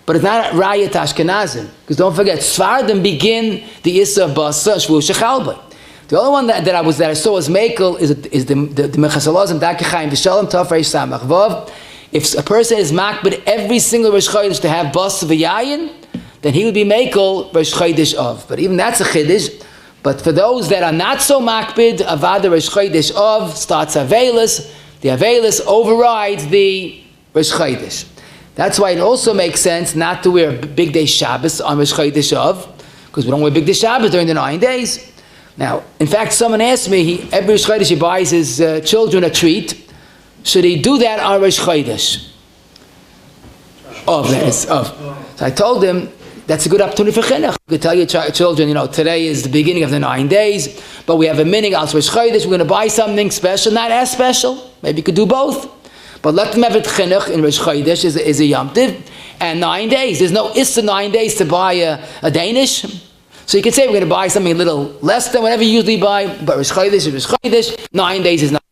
But it's not Rayat Ashkenazim. Because don't forget, Svardim begin the Issa of Basa, Shvu Shechalbay. The only one that I saw as Mekel is the Mechasalazim, Dakachayim, V'Shalom, Tov, Reish, Samach, Vav. If a person is makbid every single Rosh Chodesh to have Basa V'Yayin, then he would be Mekel Rosh Chodesh Av. But even that's a Chiddush. But for those that are not so makbid, Avada Rosh Chodesh Av starts Avelis. The Avelis overrides the Rosh Chodesh. That's why it also makes sense not to wear big day Shabbos on Rosh Chodesh Av, because we don't wear big day Shabbos during the 9 days. Now, in fact, someone asked me, every Rosh Chodesh he buys his children a treat. Should he do that on Rosh Chodesh? So I told him, that's a good opportunity for chinuch. You could tell your children, today is the beginning of the 9 days, but we have a minhag al Rosh Chodesh, we're going to buy something special, not as special. Maybe you could do both. But let them have it chinuch in Rosh Chodesh is a Yom Tiv, and 9 days. There's no issa 9 days to buy a Danish. So you could say we're going to buy something a little less than whatever you usually buy, but Rosh Chodesh is Rosh Chodesh, 9 days is not.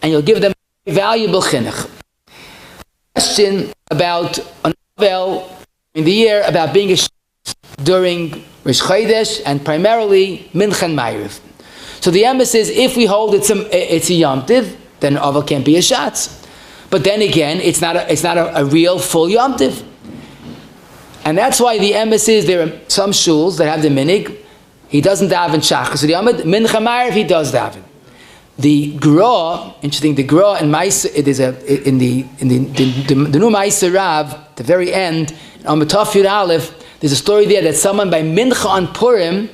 And you'll give them a valuable chinuch. Question about a novel in the year about being a during Rosh Chodesh and primarily Mincha and Ma'ariv. So the emes is, if we hold it's a Yom Tiv, then Oval can't be a Shatz. But then again, it's not a real full Yom Tiv. And that's why the emes is, there are some shuls that have the minhag, he doesn't daven Shachar. So the Mincha Ma'ariv, he does daven. The Gra, interesting, the Gra in Maisa, it is in the new Maisa Rav, the very end, on Mataf Yud Aleph, there's a story there that someone by Mincha on Purim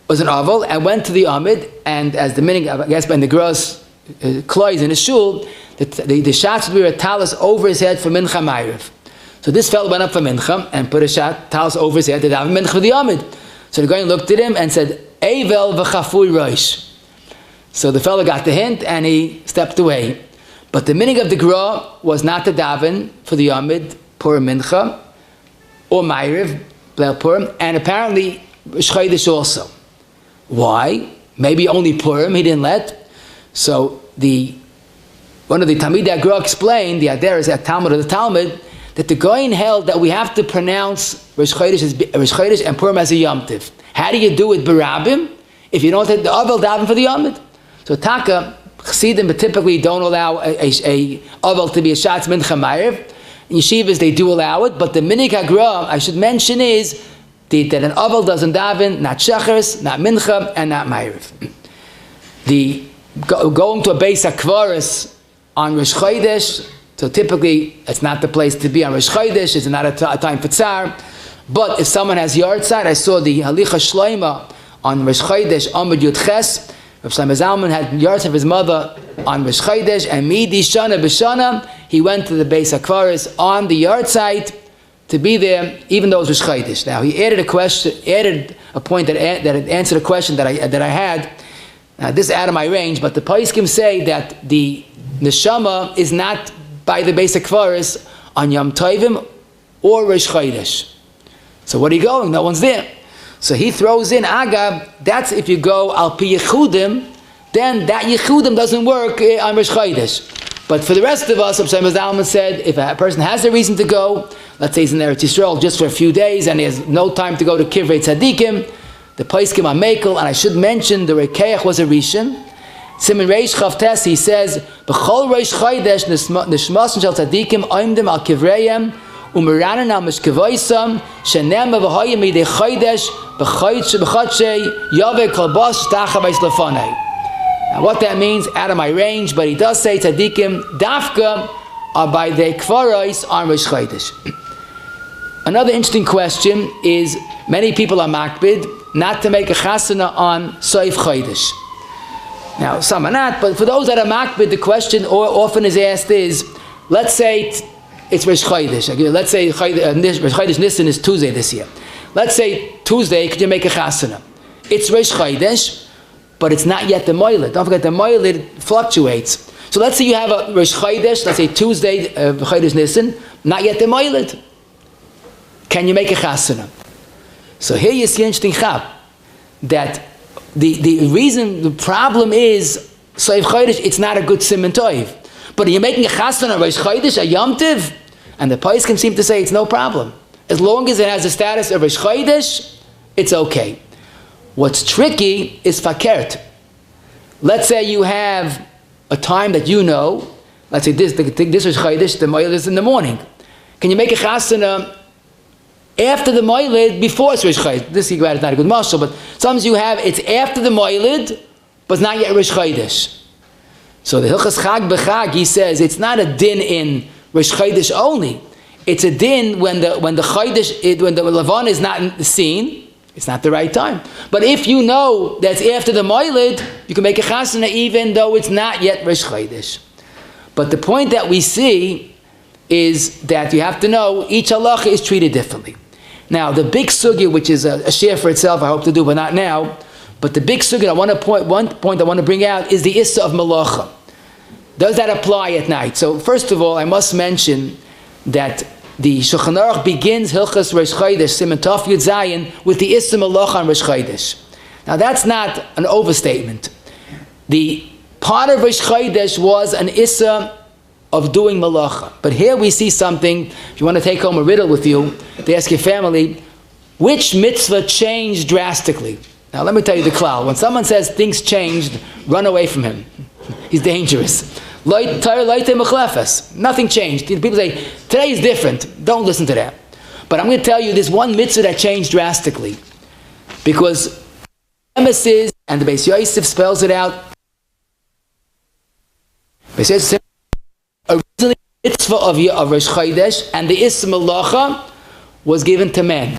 was an Oval and went to the Amid, and as the minhag, I guess by the Gra's clothes in his shul, the shots would wear a talis over his head for Mincha Ma'ariv. So this fellow went up for Mincha and put a talis over his head to daven Mincha for the Amid. So the guy looked at him and said, Eivel v'chafui rosh. So the fellow got the hint and he stepped away. But the minhag of the Gra was not to daven for the Amid, Purim Mincha, or Ma'ariv, Leil Purim, and apparently Rosh Chodesh also. Why? maybe only Purim he didn't let. So one of the Talmidei Agra explained, the Adar is a Talmud of the Talmud, that the Goyin held that we have to pronounce Rosh Chodesh and Purim as a Yom Tiv. How do you do it Barabim if you don't take the Avel daven for the Yom Tiv? So Taka, Chassidim typically don't allow a Avel to be a Shatz Mincha Ma'ariv. In Yeshivas they do allow it, but the minhag Agra I should mention is that an Avel doesn't daven, not Shachars, not Mincha, and not Ma'ariv. Going to a Beis HaKvaris on Rosh Chodesh, so typically it's not the place to be on Rosh Chodesh, it's not a time for Tzar. But if someone has yahrzeit, I saw the Halicha Shleima on Rosh Chodesh, Amud Yud Ches. Rav Shlomo Zalman had yahrzeit of his mother on Rosh Chodesh, and Midi Shana B'Shana, he went to the Beis HaKvaris on the yahrzeit to be there, even though it was Rosh Chodesh. Now he added a point that answered a question that I had. Now this is out of my range, but the Paiskim say that the neshama is not by the Beis HaKvaris on Yom Tovim or Rosh Chodesh. So what are you going? No one's there. So he throws in Agab, that's if you go Al Pi Yechudim, then that Yechudim doesn't work on Rosh Chodesh. But for the rest of us, Rav Shlomo Zalman said, if a person has a reason to go, let's say he's in Eretz Yisrael just for a few days and he has no time to go to Kivrei Tzadikim, the Paiskim are Mekel, and I should mention the Rekeach was a Rishon. Siman Reish Chavtes, he says, B'chol Rosh Chodesh nishmasen shel tzadikim oimdim al kivreim umeranen al mishkevoisam shenema v'hoyim midei Chodesh b'chodshei yaveh kolbos shtachavais lefanei. Now what that means, out of my range, but he does say tzadikim dafka are by their kvaros on Rosh Chodesh. Another interesting question is, many people are makbid not to make a chasana on Soif Chodesh. Now, some are not, but for those that are makbid, the question often is asked is, let's say it's Rosh Chodesh. Let's say Rosh Chodesh Nisan is Tuesday this year. Let's say Tuesday, could you make a chasana? It's Rosh Chodesh, but it's not yet the moiled. Don't forget, the moiled fluctuates. So let's say you have a Rosh Chodesh, let's say Tuesday, Chodesh Nisan, not yet the moiled. Can you make a chasana? So here you see an interesting chap, that the reason, the problem is, Soif Chodesh, it's not a good siman toiv. But you're making a chasana on Rosh Chodesh, a Yom Tiv, and the Paiskim seem to say it's no problem. As long as it has the status of Rosh Chodesh, it's okay. What's tricky is fakert. Let's say you have a time that you know, let's say this Rosh Chodesh, the Moiled is in the morning. Can you make a chasana after the Moiled, before it's Rosh Chodesh? This is not a good mashal, but sometimes you have, it's after the Moiled, but it's not yet Rosh Chodesh. So the Hilchas Chag B'Chag, he says, it's not a din in Rosh Chodesh only. It's a din when the Chodesh, when the Levon is not seen, it's not the right time. But if you know that it's after the Moiled, you can make a chasana even though it's not yet Rosh Chodesh. But the point that we see is that you have to know each halacha is treated differently. Now, the big sugya, which is a share for itself, I hope to do, but not now. But the big sugya, one point I want to bring out is the issa of malacha. Does that apply at night? So, first of all, I must mention that the Shulchan Aruch begins Hilchas Rosh Chodesh, Siman Tov Yud Zayin, with the issa malacha on Rosh Chodesh. Now, that's not an overstatement. The part of Rosh Chodesh was an issa of doing malacha. But here we see something, if you want to take home a riddle with you, to ask your family, which mitzvah changed drastically? Now let me tell you the klal. When someone says things changed, run away from him. He's dangerous. Nothing changed. People say, today is different. Don't listen to that. But I'm going to tell you this one mitzvah that changed drastically. Because Emesis and the Beis Yosef spells it out. Beis Yosef originally the mitzvah of Rosh Chodesh and the Issa Malacha was given to men.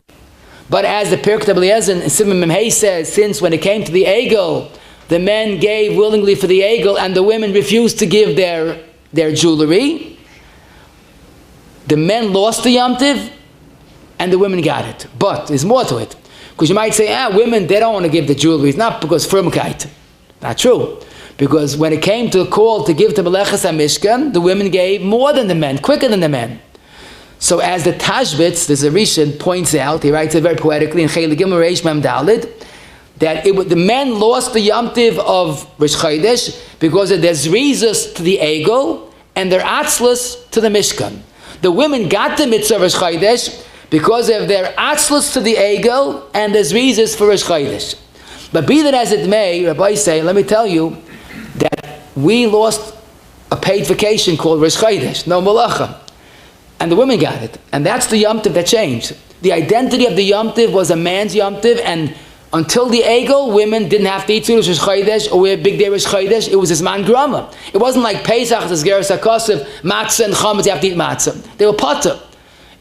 But as the Pirkei Eliezer in Siman Memhei says, since when it came to the Egel, the men gave willingly for the Egel and the women refused to give their jewelry, the men lost the Yom Tiv and the women got it. But there's more to it. Because you might say, women, they don't want to give the jewelry. It's not because frumkeit. Not true. Because when it came to a call to give to melachos HaMishkan, the women gave more than the men, quicker than the men. So as the Tashbitz, there's a Rishon, points out, he writes it very poetically in Chelik Gimel Reish Mem Daled, that the men lost the Yom Tiv of Rosh Chodesh because of their zrizas to the Egel and their atzlus to the Mishkan. The women got the mitzvah of Rosh Chodesh because of their atzlus to the Egel and their zrizas for Rosh Chodesh. But be that as it may, Rabbi say, let me tell you that we lost a paid vacation called Rosh Chodesh, no malacha. And the women got it. And that's the Yom Tiv that changed. The identity of the Yom Tiv was a man's Yom Tiv, and until the Egel, women didn't have to eat Rosh Chodesh or wear big day Rosh Chodesh. It was a Zman Grama. It wasn't like Pesach, the Zgeras HaKosov, matzah and chametz, you have to eat matzah. They were potter.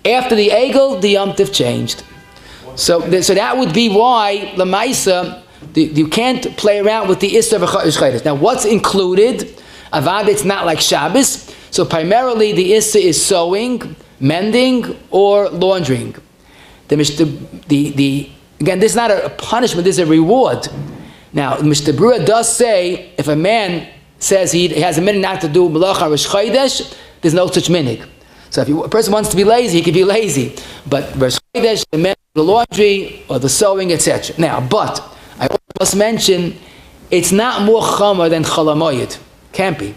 After the Egel, the Yom Tiv changed. So that would be why, Lamaisa, you can't play around with the Issa of Rosh Chodesh. Now, what's included? Avad, it's not like Shabbos. So primarily, the Issa is sewing, mending, or laundering. Again, this is not a punishment, this is a reward. Now, the Mishnah Berurah does say, if a man says he has a minhag not to do melachos on Rosh Chodesh, there's no such minhag. So if a person wants to be lazy, he can be lazy. But Rosh Chodesh, the men, the laundry, or the sewing, etc. Now, but, I must mention, it's not more chomer than chalamoyed. Can't be.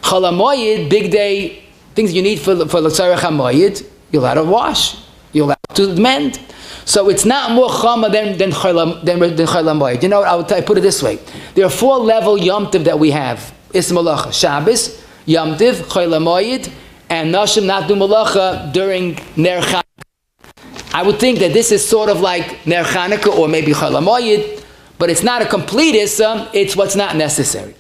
Chalamoyed, big day, things you need for l'tzarech hamoyed, you're allowed to wash. You're allowed to mend. So it's not more chama than chalamoyed. You know what, I put it this way. There are 4 level Yom Tiv that we have. Is malacha. Shabbos, Yom Tiv, chalamoyed, and nashim not do malacha during Ner Chanukah. I would think that this is sort of like Ner Chanukah or maybe chalamoyed, but it's not a complete issa, it's what's not necessary.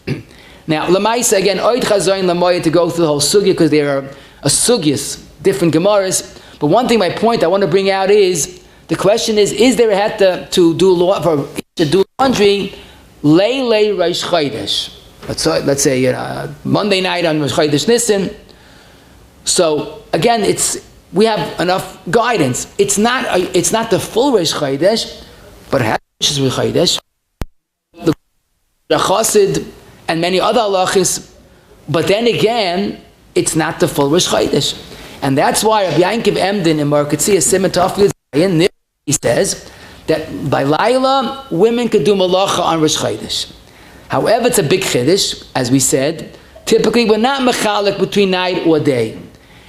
Now, Lamaisa, again, oid chazoin lamoyed to go through the whole sugya because there are a sugyas, different gemaras. But one thing, my point I want to bring out is, the question is there a heta to do laundry, lay Rosh Chodesh? Let's say Monday night on Rosh Chodesh Nisan. So again, we have enough guidance. It's not the full Rosh Chodesh, but it has Rosh Chodesh, the Chassid, and many other halachos. But then again, it's not the full Rosh Chodesh. And that's why Rabbi Yankov Emden in Markatzia Siman Tafli Zayin, he says that by Laila, women could do malacha on Rosh Chodesh. However, it's a big chiddush, as we said. Typically, we're not mechalik between night or day.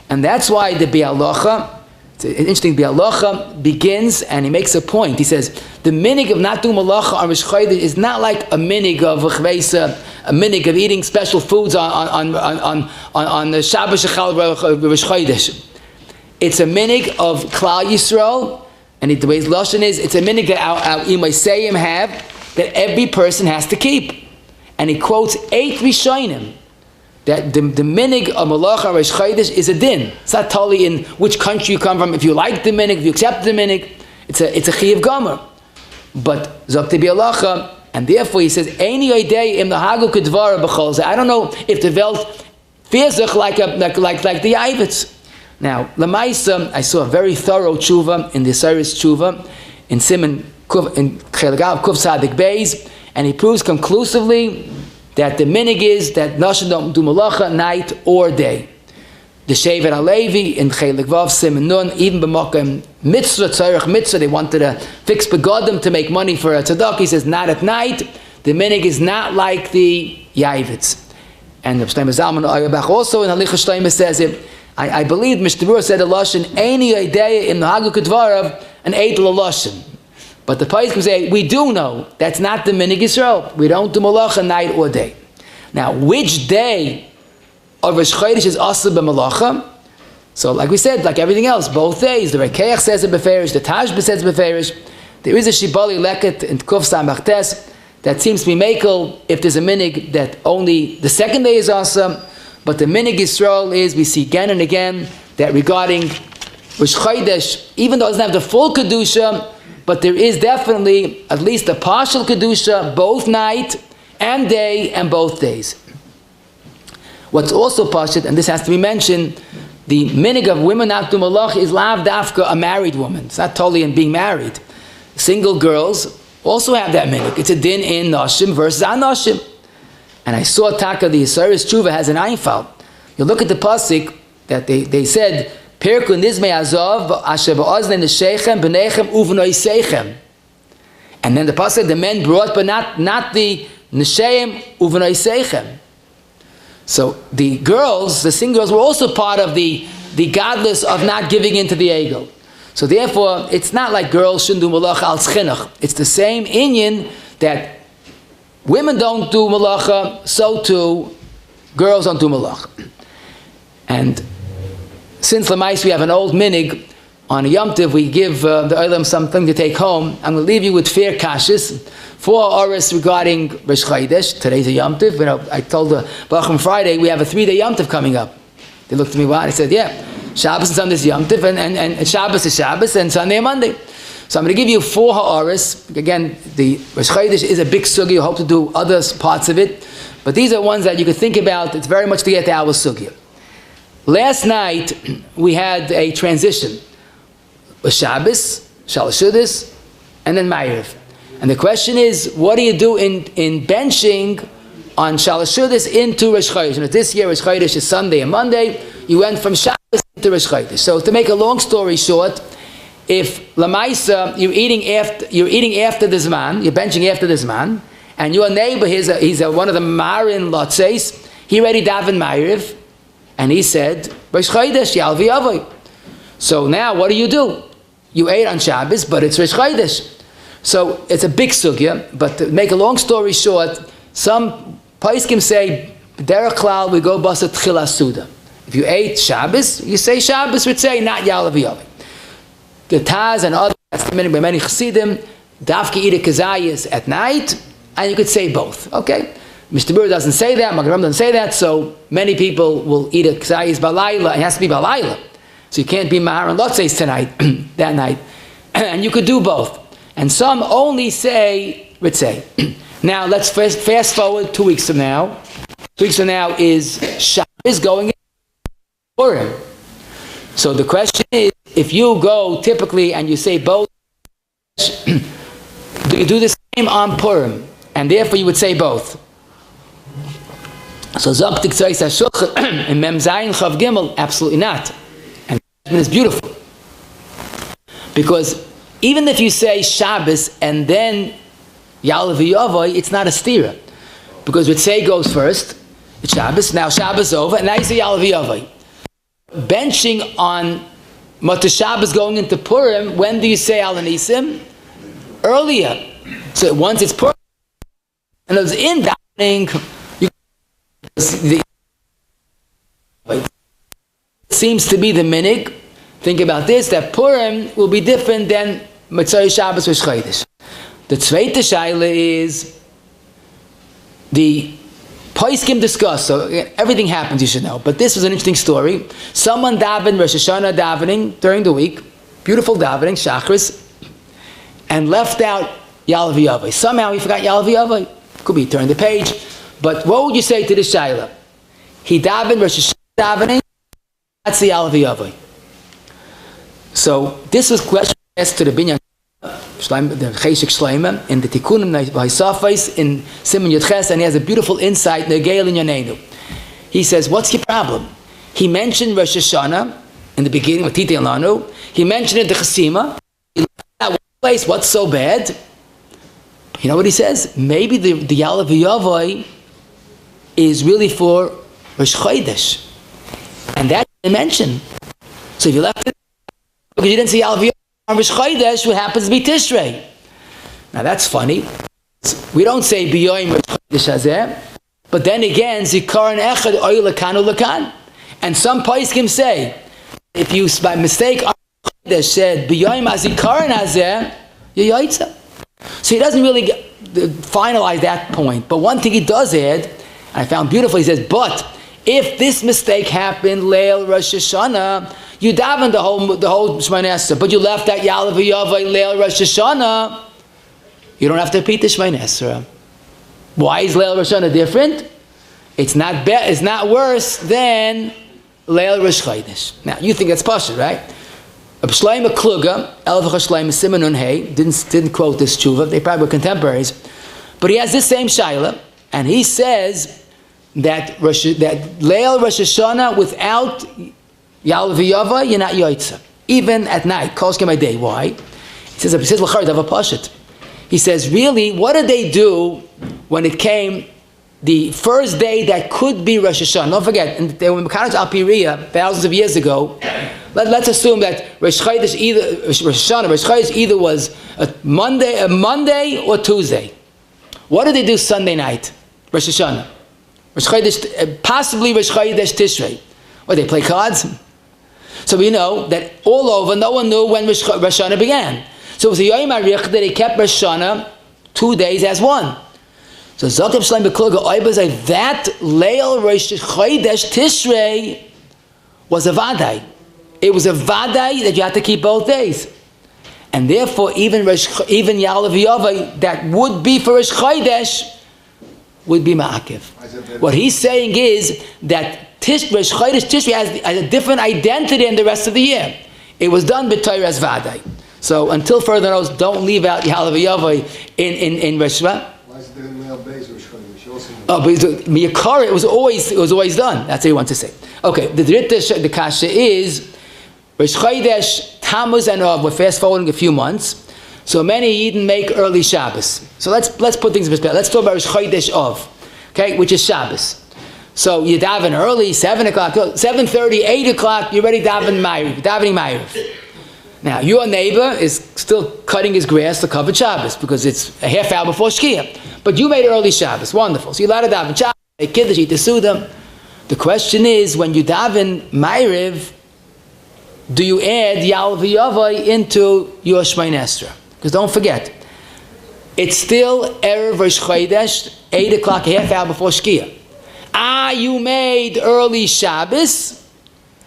And that's why the Bi'alacha, it's an interesting Bi'alacha, begins, and he makes a point. He says, the minhag of not doing malacha on Rosh Chodesh is not like a minhag of a minhag of eating special foods on the Shabbos Shechal Rosh Chodesh. It's a minhag of Klal Yisrael, and the way his lashon is, it's a minhag that our Imaysayim have, that every person has to keep. And he quotes 8 Rishonim, that the minhag of malacha Rosh Chodesh is a din. It's not totally in which country you come from. If you like the minhag, if you accept the minhag, it's a chiyav gomer. But zok tebi halacha, and therefore he says, "Eini idei im nahagu kedvara b'chol." I don't know if the welt feels like the Yavitz. Now, Lamaisa, I saw a very thorough tshuva in the Seres tshuva in Siman in Chelagav Kuf Sadik Beis, and he proves conclusively that the minhag is that nashim don't do malacha night or day. The Shevet HaLevi in Chelik Vav Siman Nun, even b'makom mitzvah tzarech mitzvah, they wanted to fix begadim to make money for a tzedakah. He says not at night. The minhag is not like the Yavitz. And the Shlomo Zalman Auerbach also in Halicha Shlomo says it. I believe Mishnah Berurah said a lashon eini idea in the Hagu Kedvarav an edel lashon. But the Poskim say we do know that's not the minhag Yisrael. We don't do malacha night or day. Now, which day of Rosh Chodesh is asur b'malacha? So, like we said, like everything else, both days. The Rekeach says it beferish, the Tashbih says it beferish. There is a Shibali Leket in Kuf Samach Tes that seems to be makel if there's a minhag that only the second day is asur. But the minhag Yisrael is, we see again and again, that regarding Rosh Chodesh, even though it doesn't have the full Kedusha, but there is definitely at least a partial Kedusha, both night and day and both days. What's also pashut, and this has to be mentioned, the minhag of women not do malach is lav dafka a married woman. It's not totally in being married. Single girls also have that minhag. It's a din in nashim versus anashim. And I saw Taka, the Yisraelis Tshuva has an einfal. You look at the pasuk that they said, Perku nizmei azov asher ba'oznen l'sheichem b'nechem uvnoi seichem. And then the pasuk said the men brought, but not the nesheim uvenay seichem. So the girls, the single girls, were also part of the godless of not giving in to the ego. So therefore, it's not like girls shouldn't do malacha al chinuch. It's the same inyan that women don't do malacha, so too girls don't do malacha. And since Lamais we have an old minhag, on a Yom Tov we give the Olam something to take home. I'm going to leave you with fair kashis. 4 hours regarding Rosh Chodesh. Today's a Yom Tov. You know, I told the Bach on Friday we have a 3-day Yom Tov coming up. They looked at me, what? I said, yeah, Shabbos and Sunday is Yom Tov, and Shabbos is Shabbos, and Sunday and Monday. So I'm going to give you 4 hours. Again, the Rosh Chodesh is a big sugi. I hope to do other parts of it. But these are ones that you could think about. It's very much to get to our sugi. Last night, we had a transition. A Shabbos, Shalashudis, and then Ma'ariv. And the question is, what do you do in bentching on Shalashudis into Rosh Chodesh? And this year, Rosh Chodesh is Sunday and Monday. You went from Shabbos into Rosh Chodesh. So to make a long story short, if Lamaisa, you're eating after the Zman, you're benching after the Zman, and your neighbor, he's one of the Marin Lotzeis, he already davened Ma'ariv, and he said, Rosh Chodesh, Yalvi Avoy. So now, what do? You ate on Shabbos, but it's Rosh Chodesh. So it's a big sugya, but to make a long story short, some Paiskim say, Derech Klal, we go basa tchila Sa'uda. If you ate Shabbos, you say Shabbos, would say not Ya'ale v'Yaveh. The Taz and others, by many Chassidim, Dafki eat a kazayas at night, and you could say both. Okay? Mr. Bur doesn't say that, Magaram doesn't say that, so many people will eat a kazayas balayla. It has to be balayla. So you can't be Mahar and Lotzeis tonight, that night. And you could do both. And some only say Ritzei. Now let's fast forward 2 weeks from now. 2 weeks from now is Shabbos going in Purim. So the question is, if you go typically and you say both, do you do the same on Purim? And therefore you would say both. So Zaktik Tzais HaShulchan in Mem Zayin Chav Gimel, absolutely not. And it's beautiful. Because even if you say Shabbos and then Ya'ale v'Yaveh, it's not a stira. Because Ritzei goes first, it's Shabbos, now Shabbos over, and now you say Ya'ale v'Yaveh. Benching on Motzei Shabbos going into Purim, when do you say Al Nisim? Earlier. So once it's Purim, and it was in davening, seems to be the minhag. Think about this, that Purim will be different than Motzei Shabbos Rosh Chodesh. The zweite shaila is the Paiskim discuss, so everything happens, you should know. But this was an interesting story. Someone davened Rosh Hashana davening during the week, beautiful davening, Shachris, and left out Ya'ale v'Yaveh. Somehow he forgot Ya'ale v'Yaveh. Could be turned the page. But what would you say to this shaila? He davened Rosh Hashana davening, that's the Ya'ale v'Yaveh. So this was question asked to the binyan, the Cheshik Shleima, in the Tikkunim by Safais in Simon Yudches, and he has a beautiful insight, Negel in Yanenu. He says, what's your problem? He mentioned Rosh Hashana in the beginning with Tite Lanu. He mentioned it the Chasima. He left that one place, what's so bad? You know what he says? Maybe the Ya'ale v'Yaveh is really for Rosh Chodesh. And that's the mention. So if you left it, because you didn't see Ya'ale v'Yaveh on Rosh Chodesh, what happens to be Tishrei? Now that's funny. We don't say B'yoyim Rosh Chodesh Hazeh, but then again, Zikaron Echad Oy Lakan Ulakan. And some Paiskim say, if you by mistake on Rosh Chodesh said B'yoyim Zikaron Hazeh, you're Yaitza. So he doesn't really finalize that point. But one thing he does add, and I found beautiful, he says, but if this mistake happened, Leil Rosh Hashana, you davened the whole Shmoneh Esrei, but you left that Ya'ale v'Yaveh Leil Rosh Hashana, you don't have to repeat the Shmoneh Esrei. Why is Leil Rosh Hashana different? It's not worse than Leil Rosh Chodesh. Now you think that's pashut, right? Shlomo Kluga, Elvach Shlomo Simon Nun Hey, didn't quote this tshuva. They probably were contemporaries, but he has this same shaila, and he says that Leil Rosh Hashana without Ya'ale v'Yaveh, you're not Yaitza. Even at night, Kol Shkem Day. Why? He says L'char Davar Pashut. He says, really, what did they do when it came the first day that could be Rosh Hashana? Don't forget, they were Mekadosh Al Piriya thousands of years ago. Let's assume that Rosh Chodesh either was a Monday or Tuesday. What did they do Sunday night? Rosh Hashana. Rosh Chodesh, possibly Rosh Chodesh Tishrei. Or they play cards. So we know that all over, no one knew when Rosh Hashana began. So it was a Yom HaRich that they kept Rosh Hashana 2 days as one. So Zakim Shalom B'Kluga Oibah say that Leil Rosh Chodesh Tishrei was a Vadai. It was a Vadai that you had to keep both days. And therefore even Ya'ale V'Yavai that would be for Rosh Chodesh would be Ma'akiv. What he's saying is that Rosh Chodesh Tishrei has a different identity than the rest of the year. It was done b'Torah's Vadai. So until further notice, don't leave out Ya'ale V'Yavai in Rosh Hashana. Why is it in Leil Beis Rosh Chodesh? Oh, but Miyakar, it was always done. That's what he wants to say. Okay, the kasha is Rosh Chodesh, Tammuz and Av. We're fast forwarding a few months. So many Yidden make early Shabbos. So let's put things in perspective. Let's talk about Rosh Chodesh Av, okay, which is Shabbos. So you daven early, 7 o'clock, 7:30, 8 o'clock. You're ready davening Ma'ariv. Now your neighbor is still cutting his grass to cover Shabbos because it's a half hour before Shkia. But you made early Shabbos, wonderful. So you're allowed to daven Shabbos, make Kiddush, eat the Sa'uda. The question is, when you daven Ma'ariv, do you add Ya'ale V'Yavai into your Shemay Esrei? Because don't forget, it's still erevRoshChodesh, 8 o'clock, a half hour before Shkia. You made early Shabbos.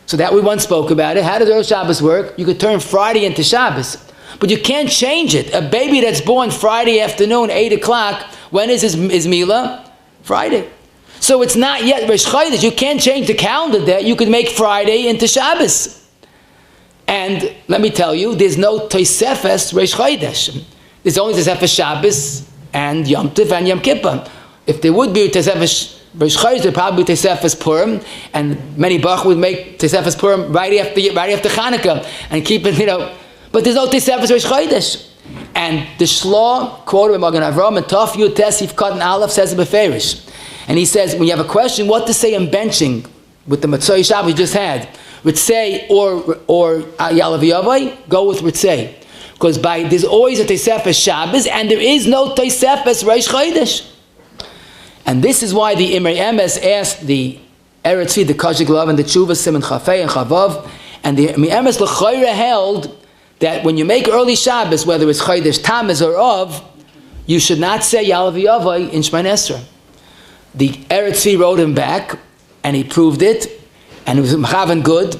So that we once spoke about it. How does early Shabbos work? You could turn Friday into Shabbos. But you can't change it. A baby that's born Friday afternoon, 8 o'clock, when is his Mila? Friday. So it's not yet Rosh Chodesh. You can't change the calendar there. You could make Friday into Shabbos. And let me tell you, there's no Tosefes Rosh Chodesh. There's only Tosefes Shabbos and Yom Tov and Yom Kippur. If there would be Tosefes Rosh Chodesh, there would probably be Tosefes Purim, and many Bach would make Tosefes Purim right after Chanukah and keep it, But there's no Tosefes Rosh Chodesh. And the Shloh, quoted by Magen Avraham, and Taf Yud Tesif Katan Aleph says it beferish. And he says, when you have a question, what to say in benching with the Motzei Shabbos we just had, Ritzei or Ya'ale V'Yavai, go with Ritzei. Because there's always a Tosefes Shabbos, and there is no Tosefes Rosh Chodesh. And this is why the Imrei Emes asked the Eretz Tzvi, the Kashik Lav, and the Tshuva Simon Chafei and Chavav, and the Imrei Emes L'Choyre held that when you make early Shabbos, whether it's Chodesh Tammuz or Av, you should not say Ya'ale V'Yavai in Shemay Esrei. The Eretz Tzvi wrote him back, and he proved it, and it was Mechavan good,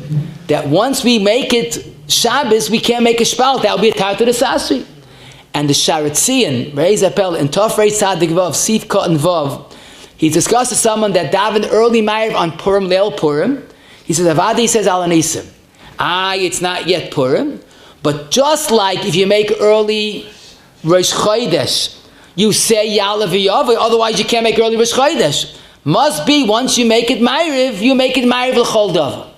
that once we make it Shabbos, we can't make a Shpal, that will be a Tartu de Sasri. And the Sharetzian, Reis Apel, in Tov Reis Tzadik Vav, Sif Katan Vav, he discussed with someone that davened early Ma'ariv on Purim, Leil Purim. He says, Avadi says Al Anisim. It's not yet Purim, but just like if you make early Rosh Chodesh, you say Ya'ale V'Yavai, otherwise you can't make early Rosh Chodesh. Must be once you make it Ma'ariv, you make it Ma'ariv L'chol Davar.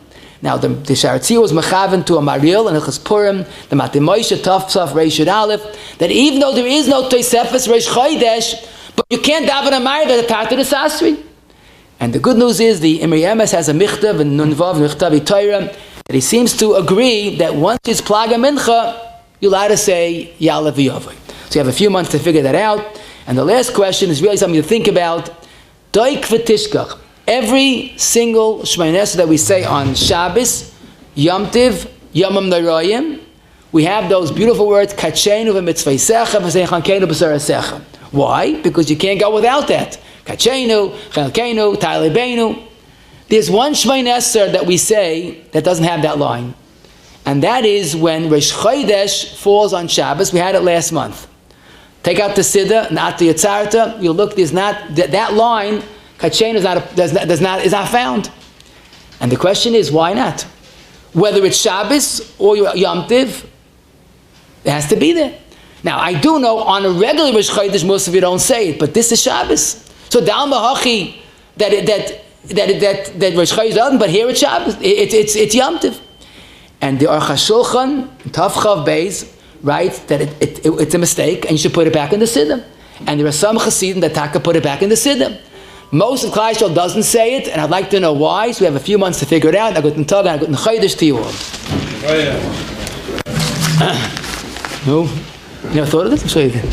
Now the Sharetzian was mechaven to a Maril and Ilchas Purim, the Matei Moshe Tov Tzaf Reish Yud Aleph, that even though there is no Tosefes Rosh Chodesh, but you can't daven a Ma'ariv at the Tartu de Sasri. And the good news is the Imrei Emes has a Michtav and Nunvav Michtavi Torah that he seems to agree that once it's Plaga Mincha, you're allowed to say Ya'ale V'Yavai. So you have a few months to figure that out. And the last question is really something to think about. Doik v'tishkach. Every single Shemay Esrei that we say on Shabbos, Yom Tiv, Yomam Noraim, we have those beautiful words, Kachenu v'mitzvaysecha v'seichankenu b'sarasecha. Why? Because you can't go without that. Kachenu, Chelkenu, Ta'alebenu. There's one Shemay Esrei that we say that doesn't have that line. And that is when Rosh Chodesh falls on Shabbos. We had it last month. Take out the Siddur, not the Yitzarta. You look, there's not, that line, Kachenu is not found. And the question is, why not? Whether it's Shabbos or Yom Tiv, it has to be there. Now, I do know on a regular Rosh Chodesh, most of you don't say it, but this is Shabbos. So Dal Mahachi, that Rosh Chodesh doesn't, but here it's Shabbos, it's Yom Tiv. And the Aruch HaShulchan, Tav Chav Beis, writes that it's a mistake and you should put it back in the Siddur. And there are some Hasidim that Taka put it back in the Siddur. Most of Klal Yisrael doesn't say it, and I'd like to know why, so we have a few months to figure it out. I got Tag and I got Chodesh to you all. No? You never thought of this? I'll show you again.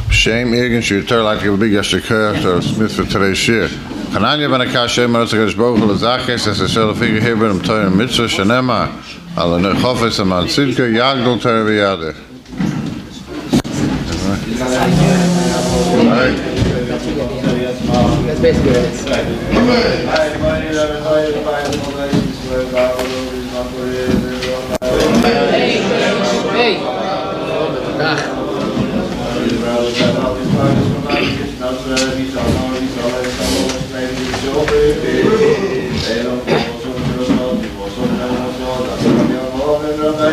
Shame irgend shooter like a big yashikah or Smith for today's shir. Kananya ben akashem Motzei Shabbos l'zachis as a shel figure here ben toy mitzvah shenema al nechofes amal tzidka yagdol ter v'yadeh. That's basically it.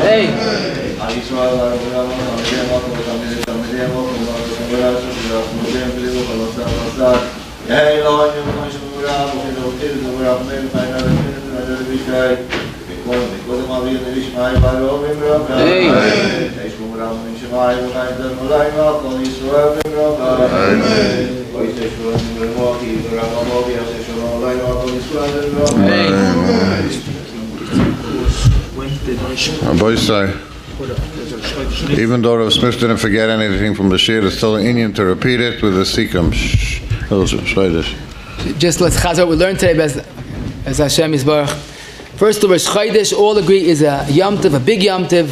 Hey! Even though Rav Smith didn't forget anything from the shir, it's still an Indian to repeat it with the sikkim. Just let's chazar what we learned today as Hashem Yisbarach. First, the Rosh Chodesh, all agree, is a Yom Tov, a big Yom Tov.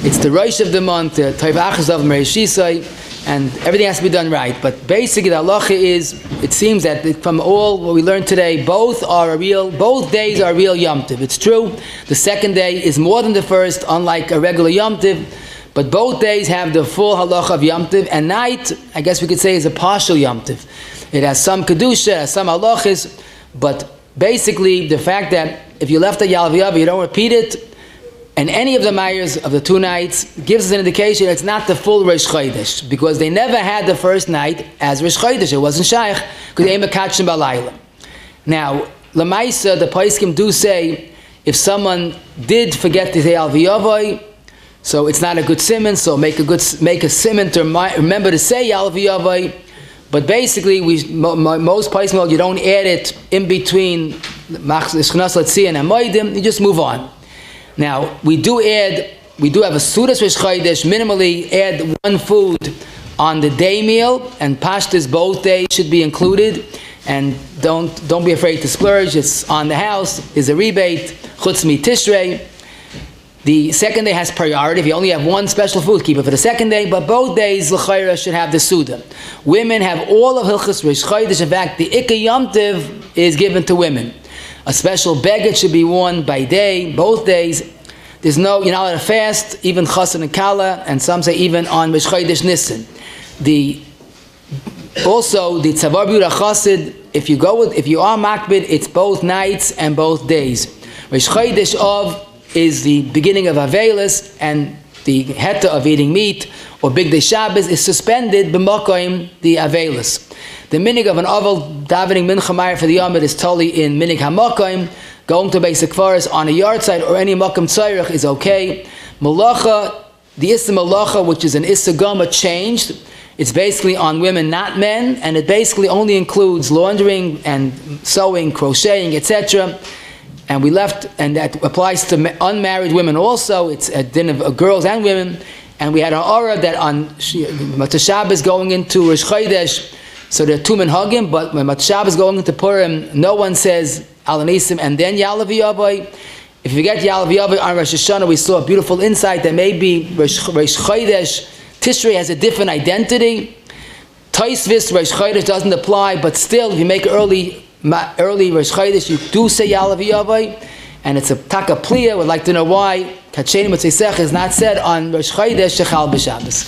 It's the Rosh of the month, the Tov Achas of Mereshisai, and everything has to be done right. But basically, the halacha is, it seems that from all what we learned today, both days are a real Yom Tov. It's true, the second day is more than the first, unlike a regular Yom Tov, but both days have the full halacha of Yom Tov, and night, I guess we could say, is a partial Yom Tov. It has some kedusha, has some halachos, but basically the fact that if you left a Yalviyah, you don't repeat it, and any of the mayors of the 2 nights gives us an indication it's not the full Rosh Chodesh, because they never had the first night as Rosh Chodesh. It wasn't shaykh, because they ain't mekatshim b'layla. Now, Lamaisa, the Paiskim do say, if someone did forget to say Yalviyah, so it's not a good simon, so make a simon to remember to say Yalviyah. But basically, most Paiskim, you don't add it in between Shchanas Latzion and Moedim, you just move on. Now, we do have a Seudas Rosh Chodesh, minimally add 1 food on the day meal, and pashtas both days should be included, and don't be afraid to splurge, it's on the house, there's a rebate, Chutz Mi Tishrei. The second day has priority. If you only have 1 special food, keep it for the second day, but both days, l'chayra, should have the Seudah. Women have all of Hilchos Rosh Chodesh. In fact, the Ikka Yom Tov is given to women. A special beged should be worn by day, both days. You're not allowed to fast, even Chassan and Kala, and some say even on Rosh Chodesh Nisan. Also, the Tzavar B'Yura Chassid, if you are makbid, it's both nights and both days. Rosh Chodesh Av is the beginning of Avelis, and the heta of eating meat, or Big Day Shabbos, is suspended b'makoim the Avelis. The minhag of an aval davening mincha mayr for the yomid is totally in minhag hamakoim. Going to basic kfaras on a yard side or any makom tzairich is okay. Malacha, the issa malacha, which is an issa gama, changed. It's basically on women, not men, and it basically only includes laundering and sewing, crocheting, etc. And we left, and that applies to unmarried women also. It's a din of girls and women. And we had an aura that on Motzei Shabbos going into Rosh Chodesh, so there are 2 minhagim, but when Motzei Shabbos going into Purim, no one says Al Anisim and then Ya'le v'Yavai. If you get Ya'le v'Yavai on Rosh Hashana, we saw a beautiful insight that maybe Rosh Chodesh, Tishrei has a different identity. Taisvis Rosh Chodesh doesn't apply, but still, if you make early Rosh Chodesh, you do say Ya'le v'Yavai, and it's a taka pliya. Would like to know why Kacheni Motzei Sech is not said on Rosh Chodesh Shechal b'Shabbos.